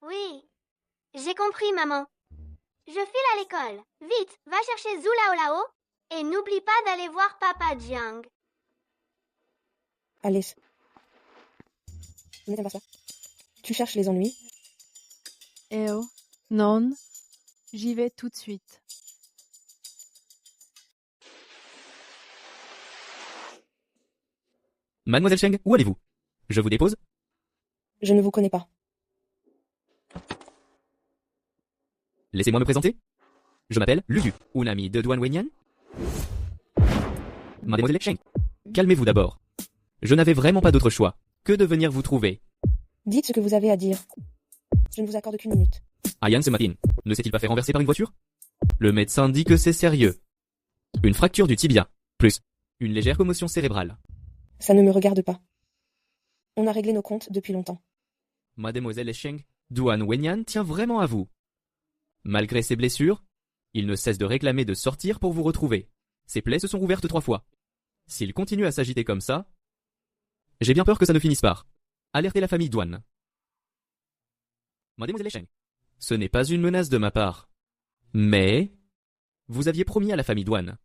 Oui, j'ai compris, maman. Je file à l'école. Vite, va chercher Zhu Lao Lao et n'oublie pas d'aller voir Papa Jiang. Alice, ne t'aime pas ça. Tu cherches les ennuis? Eh oh, non, j'y vais tout de suite. Mademoiselle Cheng, où allez-vous? Je vous dépose? Je ne vous connais pas. Laissez-moi me présenter. Je m'appelle Ludu, une amie de Duan Wenyan. Mademoiselle Cheng, calmez-vous d'abord. Je n'avais vraiment pas d'autre choix que de venir vous trouver. Dites ce que vous avez à dire. Je ne vous accorde qu'une minute. Ayan ce matin, ne s'est-il pas fait renverser par une voiture? Le médecin dit que c'est sérieux. Une fracture du tibia, plus une légère commotion cérébrale. Ça ne me regarde pas. On a réglé nos comptes depuis longtemps. Mademoiselle Cheng, Duan Wenyan tient vraiment à vous. Malgré ses blessures, il ne cesse de réclamer de sortir pour vous retrouver. Ses plaies se sont rouvertes 3 fois. S'il continue à s'agiter comme ça, j'ai bien peur que ça ne finisse par alerter la famille Duan. Mademoiselle Cheng, ce n'est pas une menace de ma part. Mais vous aviez promis à la famille Duan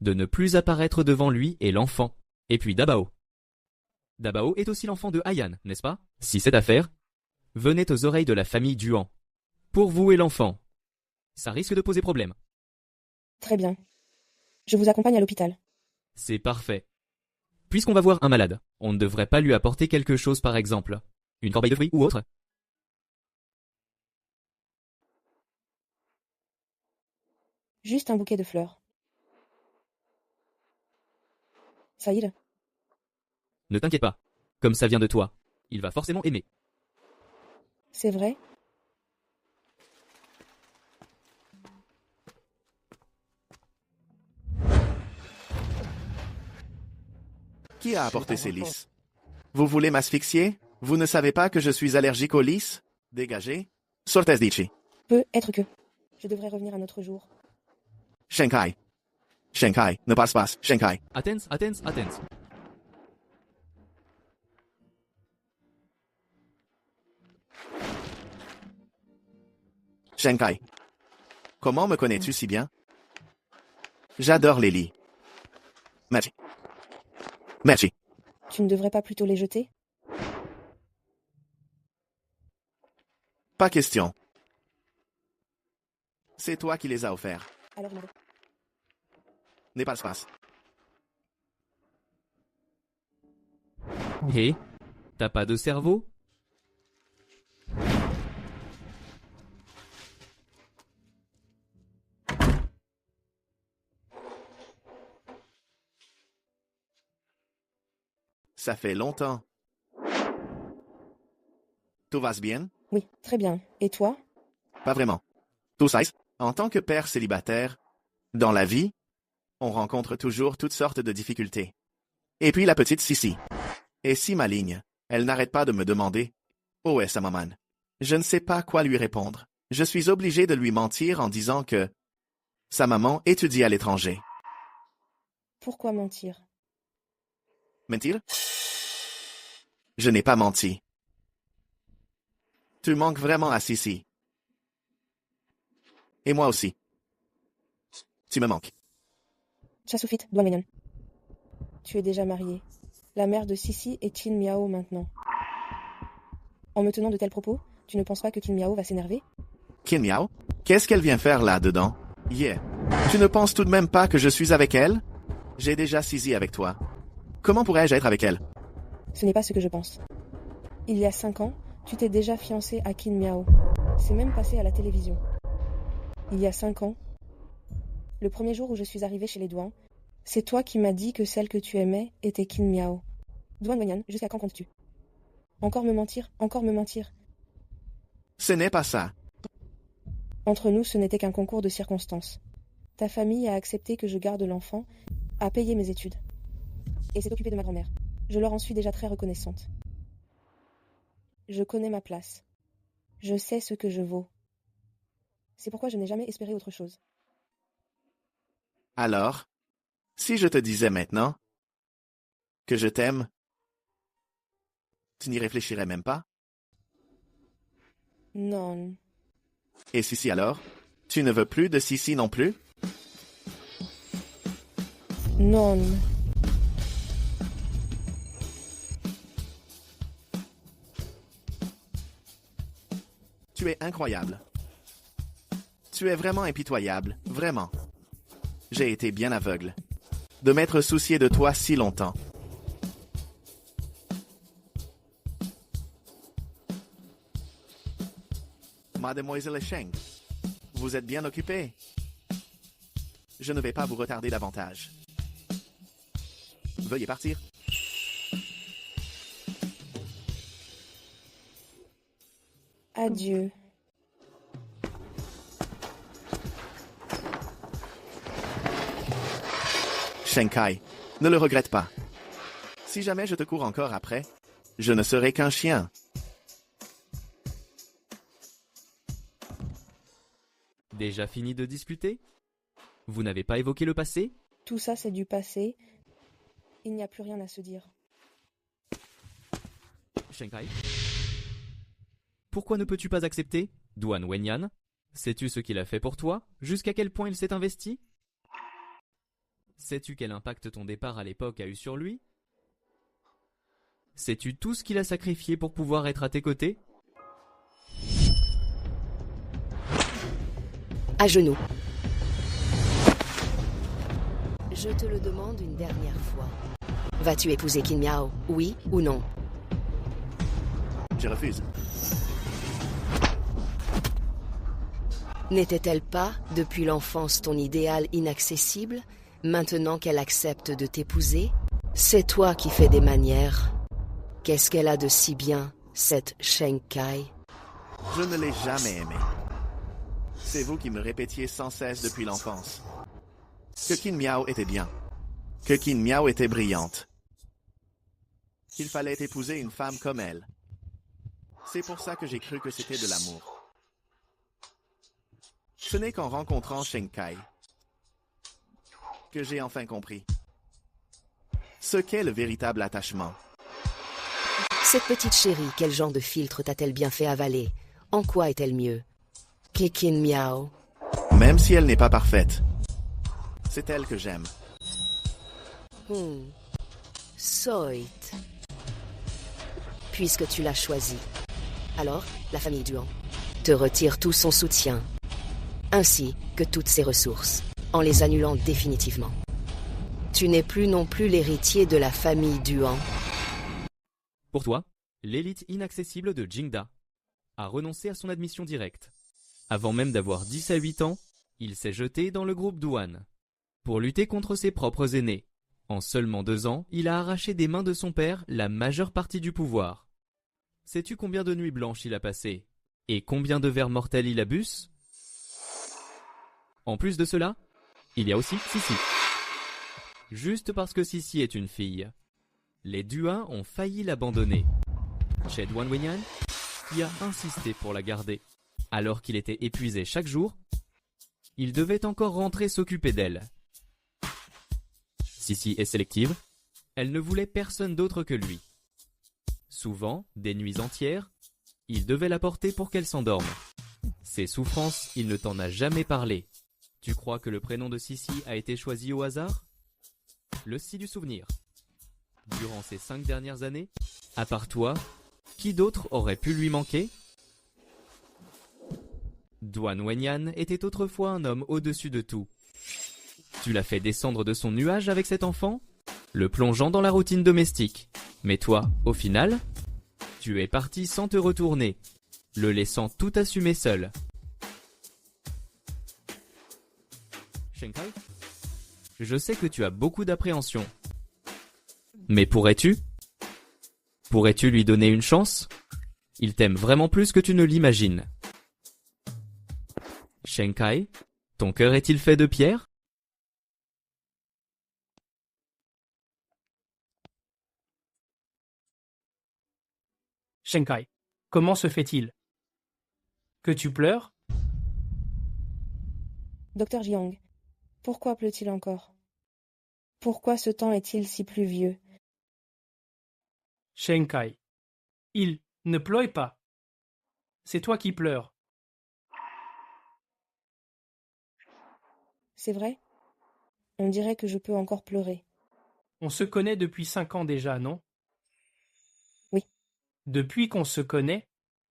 de ne plus apparaître devant lui et l'enfant, et puis Dabao. Dabao est aussi l'enfant de Ayan, n'est-ce pas? Si cette affaire venait aux oreilles de la famille Duan, pour vous et l'enfant, ça risque de poser problème. Très bien. Je vous accompagne à l'hôpital. C'est parfait. Puisqu'on va voir un malade, on ne devrait pas lui apporter quelque chose par exemple, une corbeille de fruits ou autre? Juste un bouquet de fleurs. Saïd? Ne t'inquiète pas. Comme ça vient de toi, il va forcément aimer. C'est vrai? Qui a apporté ces lys? Vous voulez m'asphyxier? Vous ne savez pas que je suis allergique aux lys? Dégagez. Sortez d'ici. Peut être que. Je devrais revenir un autre jour. Shenkai. Shenkai, ne passe pas, Shenkai. Attends. Shenkai. Comment me connais-tu si bien? J'adore les lits. Merci. Tu ne devrais pas plutôt les jeter? Pas question. C'est toi qui les as offerts. Alors, N'est pas space. Hé, t'as pas de cerveau? Ça fait longtemps. Tout va bien? Oui, très bien. Et toi? Pas vraiment. Tout ça, en tant que père célibataire, dans la vie, on rencontre toujours toutes sortes de difficultés. Et puis la petite Sissi. Et si maligne, elle n'arrête pas de me demander « Où est sa maman ?» Je ne sais pas quoi lui répondre. Je suis obligé de lui mentir en disant que sa maman étudie à l'étranger. Pourquoi mentir? Mentir? Je n'ai pas menti. Tu manques vraiment à Sissi. Et moi aussi. Tu me manques. Chasoufit, Douaménon. Tu es déjà marié. La mère de Sissi est Chin Miao maintenant. En me tenant de tels propos, tu ne penses pas que Kin Miao va s'énerver? Kin Miao? Qu'est-ce qu'elle vient faire là-dedans? Yeah. Tu ne penses tout de même pas que je suis avec elle? J'ai déjà Sisi avec toi. Comment pourrais-je être avec elle? Ce n'est pas ce que je pense. Il y a 5 ans, tu t'es déjà fiancé à Kin Miao. C'est même passé à la télévision. Il y a 5 ans, le premier jour où je suis arrivée chez les Douans, c'est toi qui m'as dit que celle que tu aimais était Kin Miao. Duan Wenyan, jusqu'à quand comptes-tu? Encore me mentir, encore me mentir. Ce n'est pas ça. Entre nous, ce n'était qu'un concours de circonstances. Ta famille a accepté que je garde l'enfant, a payé mes études. Et s'est occupée de ma grand-mère. Je leur en suis déjà très reconnaissante. Je connais ma place. Je sais ce que je vaux. C'est pourquoi je n'ai jamais espéré autre chose. Alors, si je te disais maintenant que je t'aime, tu n'y réfléchirais même pas? Non. Et Sisi alors? Tu ne veux plus de Sisi non plus? Non. Tu es incroyable. Tu es vraiment impitoyable, vraiment. J'ai été bien aveugle de m'être soucié de toi si longtemps. Mademoiselle Sheng, vous êtes bien occupée. Je ne vais pas vous retarder davantage. Veuillez partir. Adieu. Shenkai, ne le regrette pas. Si jamais je te cours encore après, je ne serai qu'un chien. Déjà fini de discuter? Vous n'avez pas évoqué le passé? Tout ça, c'est du passé. Il n'y a plus rien à se dire. Shenkai? Pourquoi ne peux-tu pas accepter Duan Wenyan? Sais-tu ce qu'il a fait pour toi? Jusqu'à quel point il s'est investi? Sais-tu quel impact ton départ à l'époque a eu sur lui? Sais-tu tout ce qu'il a sacrifié pour pouvoir être à tes côtés? À genoux. Je te le demande une dernière fois. Vas-tu épouser Kin Miao, oui ou non? Je refuse. N'était-elle pas, depuis l'enfance, ton idéal inaccessible, maintenant qu'elle accepte de t'épouser? C'est toi qui fais des manières. Qu'est-ce qu'elle a de si bien, cette Shenkai? Je ne l'ai jamais aimée. C'est vous qui me répétiez sans cesse depuis l'enfance que Kin Miao était bien, que Kin Miao était brillante, qu'il fallait épouser une femme comme elle. C'est pour ça que j'ai cru que c'était de l'amour. Ce n'est qu'en rencontrant Shenkai que j'ai enfin compris ce qu'est le véritable attachement. Cette petite chérie, quel genre de filtre t'a-t-elle bien fait avaler? En quoi est-elle mieux que Kin Miao? Même si elle n'est pas parfaite, c'est elle que j'aime. Soit. Puisque tu l'as choisie, alors la famille Duan te retire tout son soutien, ainsi que toutes ses ressources, en les annulant définitivement. Tu n'es plus non plus l'héritier de la famille Duan. Pour toi, l'élite inaccessible de Jingda a renoncé à son admission directe. Avant même d'avoir 10 à 8 ans, il s'est jeté dans le groupe Douane pour lutter contre ses propres aînés. En seulement 2 ans, il a arraché des mains de son père la majeure partie du pouvoir. Sais-tu combien de nuits blanches il a passées? Et combien de vers mortels il abuse? En plus de cela, il y a aussi Sisi. Juste parce que Sisi est une fille, les Duan ont failli l'abandonner. Chez Duan Wenyan, qui a insisté pour la garder. Alors qu'il était épuisé chaque jour, il devait encore rentrer s'occuper d'elle. Sisi est sélective, elle ne voulait personne d'autre que lui. Souvent, des nuits entières, il devait la porter pour qu'elle s'endorme. Ses souffrances, il ne t'en a jamais parlé. Tu crois que le prénom de Sisi a été choisi au hasard? Le Si du souvenir. Durant ces 5 dernières années, à part toi, Qui d'autre aurait pu lui manquer? Duan Wenyan était autrefois un homme au-dessus de tout. Tu l'as fait descendre de son nuage avec cet enfant, le plongeant dans la routine domestique. Mais toi, au final, tu es parti sans te retourner, le laissant tout assumer seul. Shenkai, je sais que tu as beaucoup d'appréhension. Mais pourrais-tu lui donner une chance? Il t'aime vraiment plus que tu ne l'imagines. Shenkai, ton cœur est-il fait de pierre? Shenkai, comment se fait-il que tu pleures? Docteur Jiang, pourquoi pleut-il encore? Pourquoi ce temps est-il si pluvieux? Shenkai, il ne pleure pas. C'est toi qui pleures. C'est vrai? On dirait que je peux encore pleurer. On se connaît depuis 5 ans déjà, non? Oui. Depuis qu'on se connaît,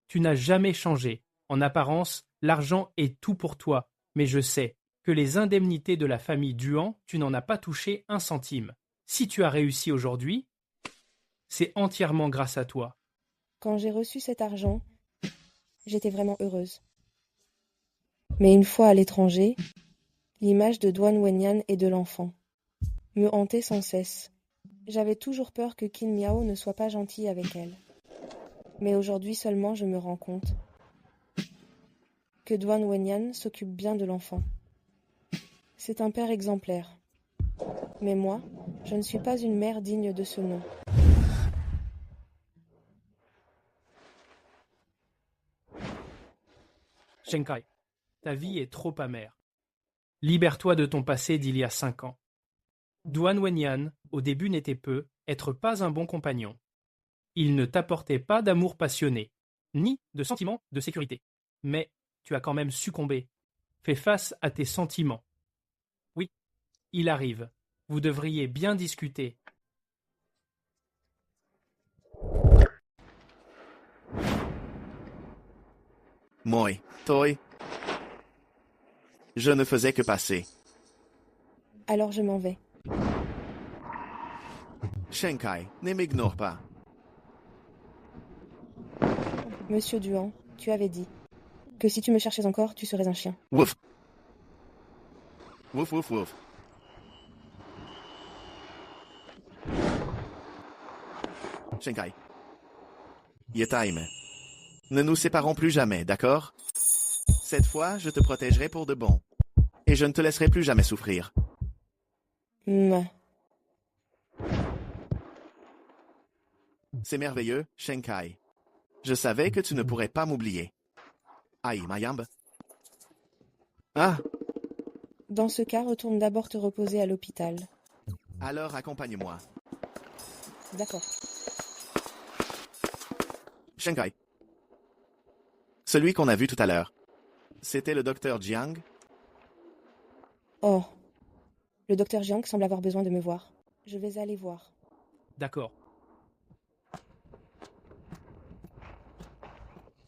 tu n'as jamais changé. En apparence, l'argent est tout pour toi, mais je sais que les indemnités de la famille Duan, tu n'en as pas touché un centime. Si tu as réussi aujourd'hui, c'est entièrement grâce à toi. Quand j'ai reçu cet argent, j'étais vraiment heureuse. Mais une fois à l'étranger, l'image de Duan Wenyan et de l'enfant me hantait sans cesse. J'avais toujours peur que Qin Miao ne soit pas gentil avec elle. Mais aujourd'hui seulement je me rends compte que Duan Wenyan s'occupe bien de l'enfant. C'est un père exemplaire. Mais moi, je ne suis pas une mère digne de ce nom. Shenkai, ta vie est trop amère. Libère-toi de ton passé d'il y a 5 ans. Duan Wenyan, au début n'était être pas un bon compagnon. Il ne t'apportait pas d'amour passionné, ni de sentiment de sécurité. Mais tu as quand même succombé. Fais face à tes sentiments. Oui, il arrive. Vous devriez bien discuter. Moi, toi. Je ne faisais que passer. Alors je m'en vais. Shenkai, ne m'ignore pas. Monsieur Duan, tu avais dit que si tu me cherchais encore, tu serais un chien. Wouf. Wouf, wouf, wouf. Shenkai. Yetaime. Ne nous séparons plus jamais, d'accord? Cette fois, je te protégerai pour de bon. Et je ne te laisserai plus jamais souffrir. C'est merveilleux, Shenkai. Je savais que tu ne pourrais pas m'oublier. Aïe, ma jambe. Ah! Dans ce cas, retourne d'abord te reposer à l'hôpital. Alors accompagne-moi. D'accord. Shenkai. Celui qu'on a vu tout à l'heure. C'était le docteur Jiang? Oh. Le docteur Jiang semble avoir besoin de me voir. Je vais aller voir. D'accord.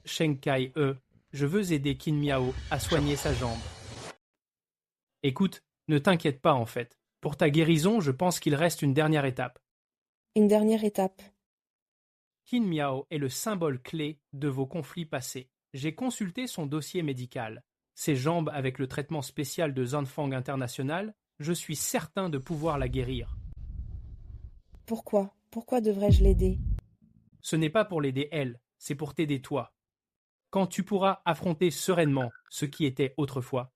Shenkai, je veux aider Qin Miao à soigner sa jambe. Écoute, ne t'inquiète pas en fait. Pour ta guérison, je pense qu'il reste une dernière étape. Une dernière étape. Qin Miao est le symbole clé de vos conflits passés. J'ai consulté son dossier médical. Ses jambes avec le traitement spécial de Zanfang International, je suis certain de pouvoir la guérir. Pourquoi? Pourquoi devrais-je l'aider? Ce n'est pas pour l'aider elle, c'est pour t'aider toi. Quand tu pourras affronter sereinement ce qui était autrefois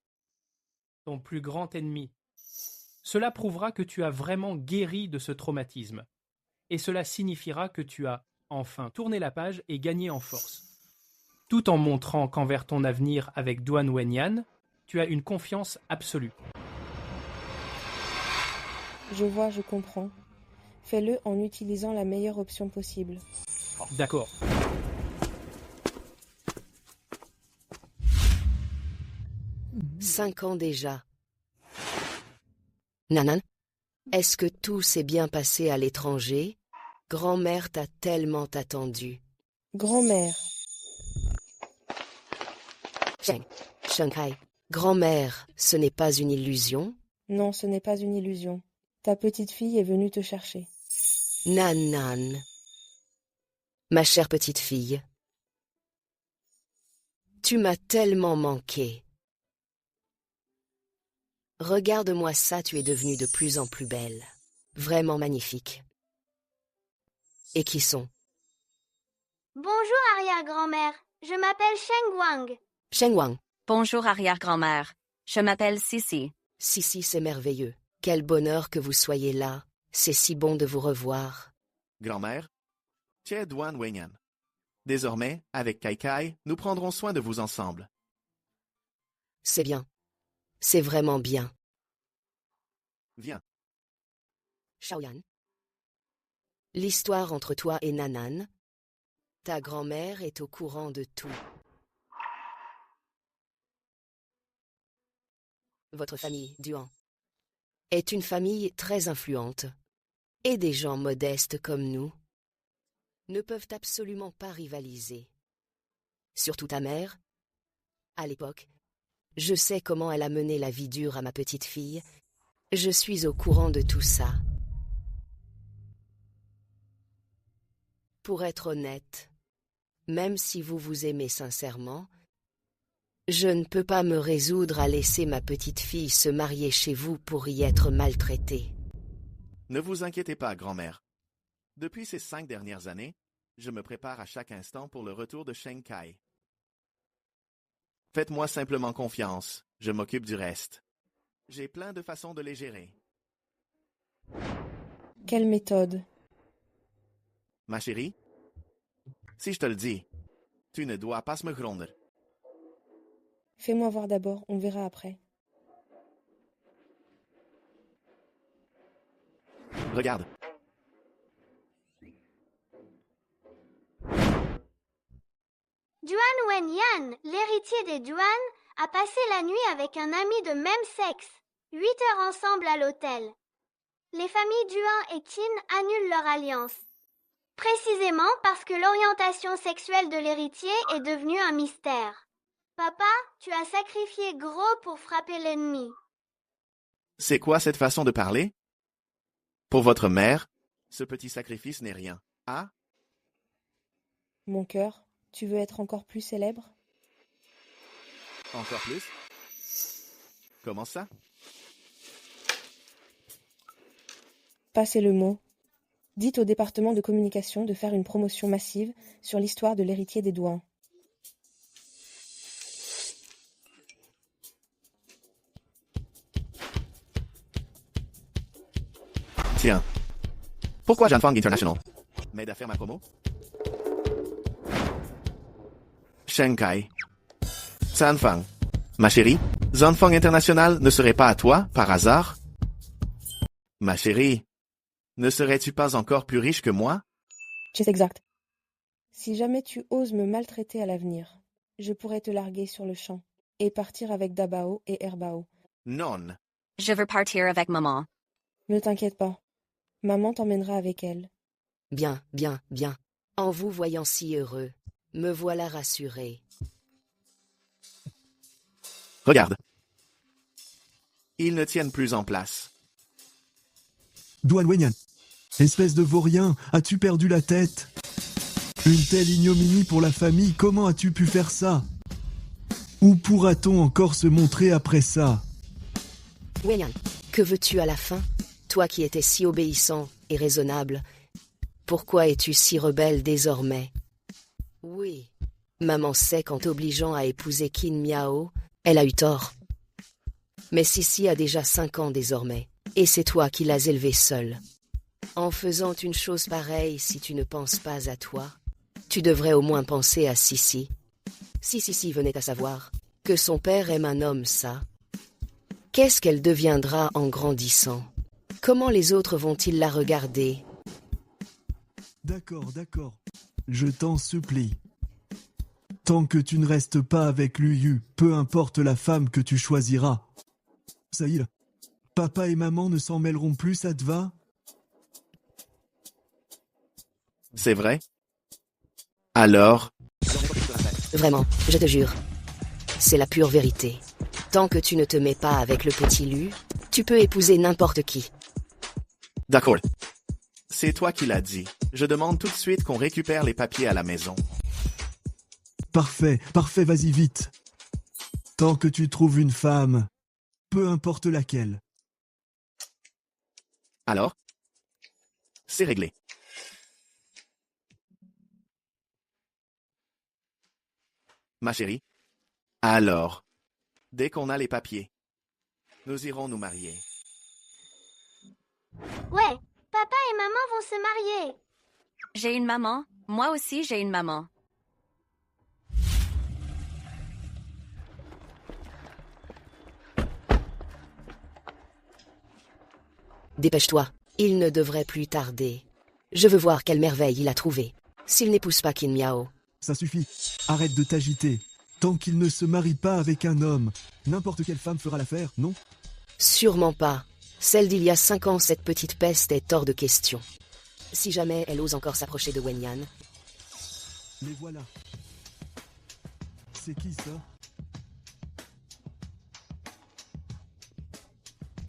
ton plus grand ennemi. Cela prouvera que tu as vraiment guéri de ce traumatisme. Et cela signifiera que tu as enfin tourné la page et gagné en force. Tout en montrant qu'envers ton avenir avec Duan Wenyan, tu as une confiance absolue. Je vois, je comprends. Fais-le en utilisant la meilleure option possible. D'accord. « 5 ans déjà. Nanan, est-ce que tout s'est bien passé à l'étranger? Grand-mère t'a tellement attendu. Grand-mère. Shankai, grand-mère, ce n'est pas une illusion? Non, ce n'est pas une illusion. Ta petite fille est venue te chercher. Nan. Ma chère petite fille, tu m'as tellement manqué. Regarde-moi ça, tu es devenue de plus en plus belle. Vraiment magnifique. Et qui sont? Bonjour, arrière-grand-mère. Je m'appelle Sheng Wang. Sheng Wang. Bonjour arrière-grand-mère. Je m'appelle Sissi. Sissi, c'est merveilleux. Quel bonheur que vous soyez là. C'est si bon de vous revoir. Grand-mère, Che Duan Wenyan. Désormais, avec Kai Kai, nous prendrons soin de vous ensemble. C'est bien. C'est vraiment bien. Viens. Shaoyan. L'histoire entre toi et Nanan. Ta grand-mère est au courant de tout. Votre famille, Duan, est une famille très influente. Et des gens modestes comme nous ne peuvent absolument pas rivaliser. Surtout ta mère. À l'époque, je sais comment elle a mené la vie dure à ma petite fille. Je suis au courant de tout ça. Pour être honnête, même si vous vous aimez sincèrement, je ne peux pas me résoudre à laisser ma petite fille se marier chez vous pour y être maltraitée. Ne vous inquiétez pas, grand-mère. Depuis ces 5 dernières années, je me prépare à chaque instant pour le retour de Sheng Kai. Faites-moi simplement confiance, je m'occupe du reste. J'ai plein de façons de les gérer. Quelle méthode? Ma chérie, si je te le dis, tu ne dois pas me gronder. Fais-moi voir d'abord, on verra après. Regarde. Duan Wenyan, l'héritier des Duan, a passé la nuit avec un ami de même sexe. 8 heures ensemble à l'hôtel. Les familles Duan et Qin annulent leur alliance. Précisément parce que l'orientation sexuelle de l'héritier est devenue un mystère. Papa, tu as sacrifié gros pour frapper l'ennemi. C'est quoi cette façon de parler? Pour votre mère, ce petit sacrifice n'est rien. Ah? Mon cœur, tu veux être encore plus célèbre? Encore plus? Comment ça? Passez le mot. Dites au département de communication de faire une promotion massive sur l'histoire de l'héritier des Duan. Tiens. Pourquoi Janfang International m'aide à faire ma promo? Sheng Kai. Zanfang. Ma chérie, Zanfang International ne serait pas à toi, par hasard? Ma chérie, ne serais-tu pas encore plus riche que moi? C'est exact. Si jamais tu oses me maltraiter à l'avenir, je pourrais te larguer sur le champ et partir avec Dabao et Herbao. Non. Je veux partir avec maman. Ne t'inquiète pas. Maman t'emmènera avec elle. Bien. En vous voyant si heureux, me voilà rassuré. Regarde. Ils ne tiennent plus en place. Duan Wenyan, espèce de vaurien, as-tu perdu la tête? Une telle ignominie pour la famille, comment as-tu pu faire ça? Où pourra-t-on encore se montrer après ça? Wenyan, que veux-tu à la fin? Toi qui étais si obéissant et raisonnable, pourquoi es-tu si rebelle désormais? Oui, maman sait qu'en t'obligeant à épouser Qin Miao, elle a eu tort. Mais Sissi a déjà 5 ans désormais, et c'est toi qui l'as élevée seule. En faisant une chose pareille, si tu ne penses pas à toi, tu devrais au moins penser à Sissi. Si Sissi venait à savoir que son père aime un homme, ça, qu'est-ce qu'elle deviendra en grandissant? Comment les autres vont-ils la regarder? D'accord. Je t'en supplie. Tant que tu ne restes pas avec Luyu, peu importe la femme que tu choisiras. Ça y est, papa et maman ne s'en mêleront plus, ça te va? C'est vrai? Alors, Vraiment, je te jure. C'est la pure vérité. Tant que tu ne te mets pas avec le petit Lu, tu peux épouser n'importe qui. d'accord. C'est toi qui l'as dit. Je demande tout de suite qu'on récupère les papiers à la maison. Parfait, vas-y vite. Tant que tu trouves une femme, peu importe laquelle. Alors? C'est réglé. Ma chérie? Alors, dès qu'on a les papiers, nous irons nous marier. Ouais, papa et maman vont se marier. J'ai une maman. Moi aussi, j'ai une maman. Dépêche-toi, il ne devrait plus tarder. Je veux voir quelle merveille il a trouvée. S'il n'épouse pas Qin Miao. Ça suffit, arrête de t'agiter. Tant qu'il ne se marie pas avec un homme, n'importe quelle femme fera l'affaire, non? Sûrement pas. Celle d'il y a 5 ans, cette petite peste est hors de question. Si jamais elle ose encore s'approcher de Wenyan. Les voilà. C'est qui ça?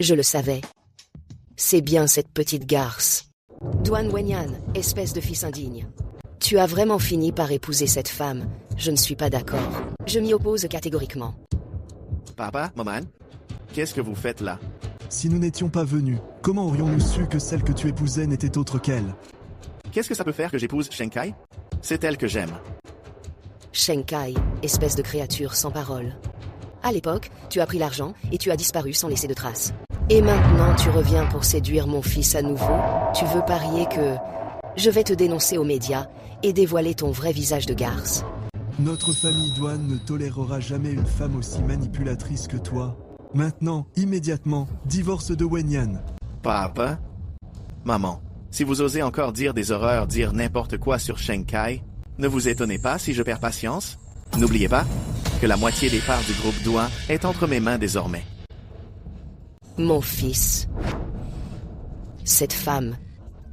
Je le savais. C'est bien cette petite garce. Duan Wenyan, espèce de fils indigne. Tu as vraiment fini par épouser cette femme. Je ne suis pas d'accord. Je m'y oppose catégoriquement. Papa, maman, qu'est-ce que vous faites là? Si nous n'étions pas venus, comment aurions-nous su que celle que tu épousais n'était autre qu'elle? Qu'est-ce que ça peut faire que j'épouse Shenkai? C'est elle que j'aime. Shenkai, espèce de créature sans parole. À l'époque, tu as pris l'argent et tu as disparu sans laisser de traces. Et maintenant, tu reviens pour séduire mon fils à nouveau? Tu veux parier que... Je vais te dénoncer aux médias et dévoiler ton vrai visage de garce. Notre famille Duan ne tolérera jamais une femme aussi manipulatrice que toi. Maintenant, immédiatement, divorce de Wenyan. Papa? Maman, si vous osez encore dire des horreurs, dire n'importe quoi sur Shenkai, ne vous étonnez pas si je perds patience. N'oubliez pas que la moitié des parts du groupe Duan est entre mes mains désormais. Mon fils. Cette femme,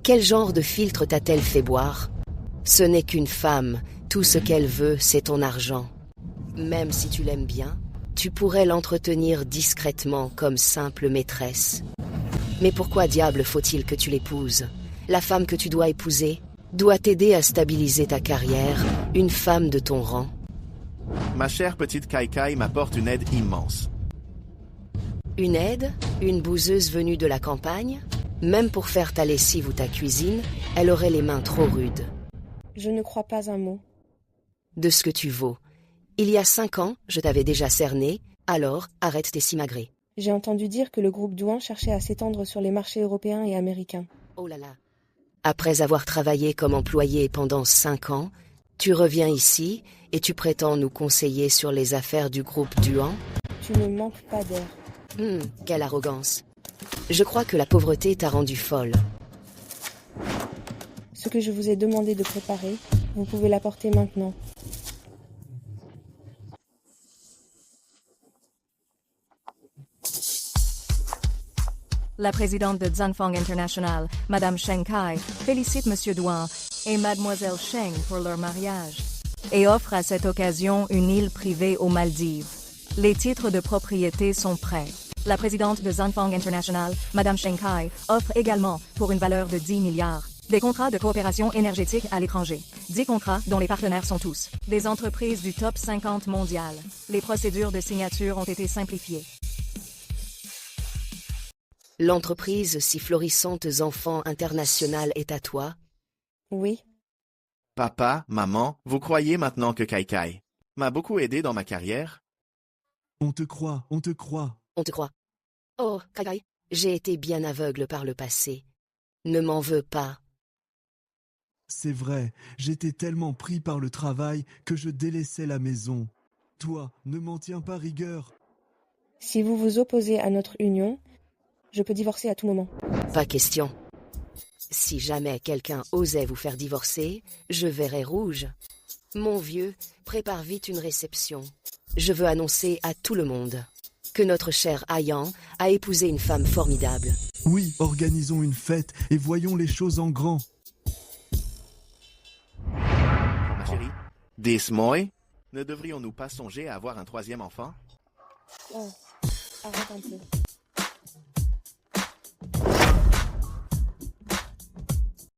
quel genre de filtre t'a-t-elle fait boire? Ce n'est qu'une femme, tout ce qu'elle veut, c'est ton argent. Même si tu l'aimes bien, tu pourrais l'entretenir discrètement comme simple maîtresse. Mais pourquoi diable faut-il que tu l'épouses? La femme que tu dois épouser doit t'aider à stabiliser ta carrière, une femme de ton rang. Ma chère petite Kai m'apporte une aide immense. Une aide? Une bouseuse venue de la campagne? Même pour faire ta lessive ou ta cuisine, elle aurait les mains trop rudes. Je ne crois pas un mot. De ce que tu vaux. Il y a 5 ans, je t'avais déjà cerné, alors arrête tes simagrées. J'ai entendu dire que le groupe Duan cherchait à s'étendre sur les marchés européens et américains. Oh là là. Après avoir travaillé comme employé pendant 5 ans, tu reviens ici et tu prétends nous conseiller sur les affaires du groupe Duan? Tu ne manques pas d'air. Quelle arrogance. Je crois que la pauvreté t'a rendue folle. Ce que je vous ai demandé de préparer, vous pouvez l'apporter maintenant. La présidente de Zanfang International, Madame Shenkai, félicite Monsieur Duan et Mademoiselle Sheng pour leur mariage et offre à cette occasion une île privée aux Maldives. Les titres de propriété sont prêts. La présidente de Zanfang International, Madame Shenkai, offre également, pour une valeur de 10 milliards, des contrats de coopération énergétique à l'étranger. 10 contrats dont les partenaires sont tous des entreprises du top 50 mondial. Les procédures de signature ont été simplifiées. L'entreprise si florissante Zanfang International est à toi? Oui. Papa, maman, vous croyez maintenant que Kai m'a beaucoup aidé dans ma carrière? On te croit, on te croit. On te croit. Oh, Kai, j'ai été bien aveugle par le passé. Ne m'en veux pas. C'est vrai, j'étais tellement pris par le travail que je délaissais la maison. Toi, ne m'en tiens pas rigueur. Si vous vous opposez à notre union, je peux divorcer à tout moment. Pas question. Si jamais quelqu'un osait vous faire divorcer, je verrais rouge. Mon vieux, prépare vite une réception. Je veux annoncer à tout le monde que notre cher Ayan a épousé une femme formidable. Oui, organisons une fête et voyons les choses en grand. Ma chérie, Dis moi, ne devrions-nous pas songer à avoir un troisième enfant? Oh, arrête un peu.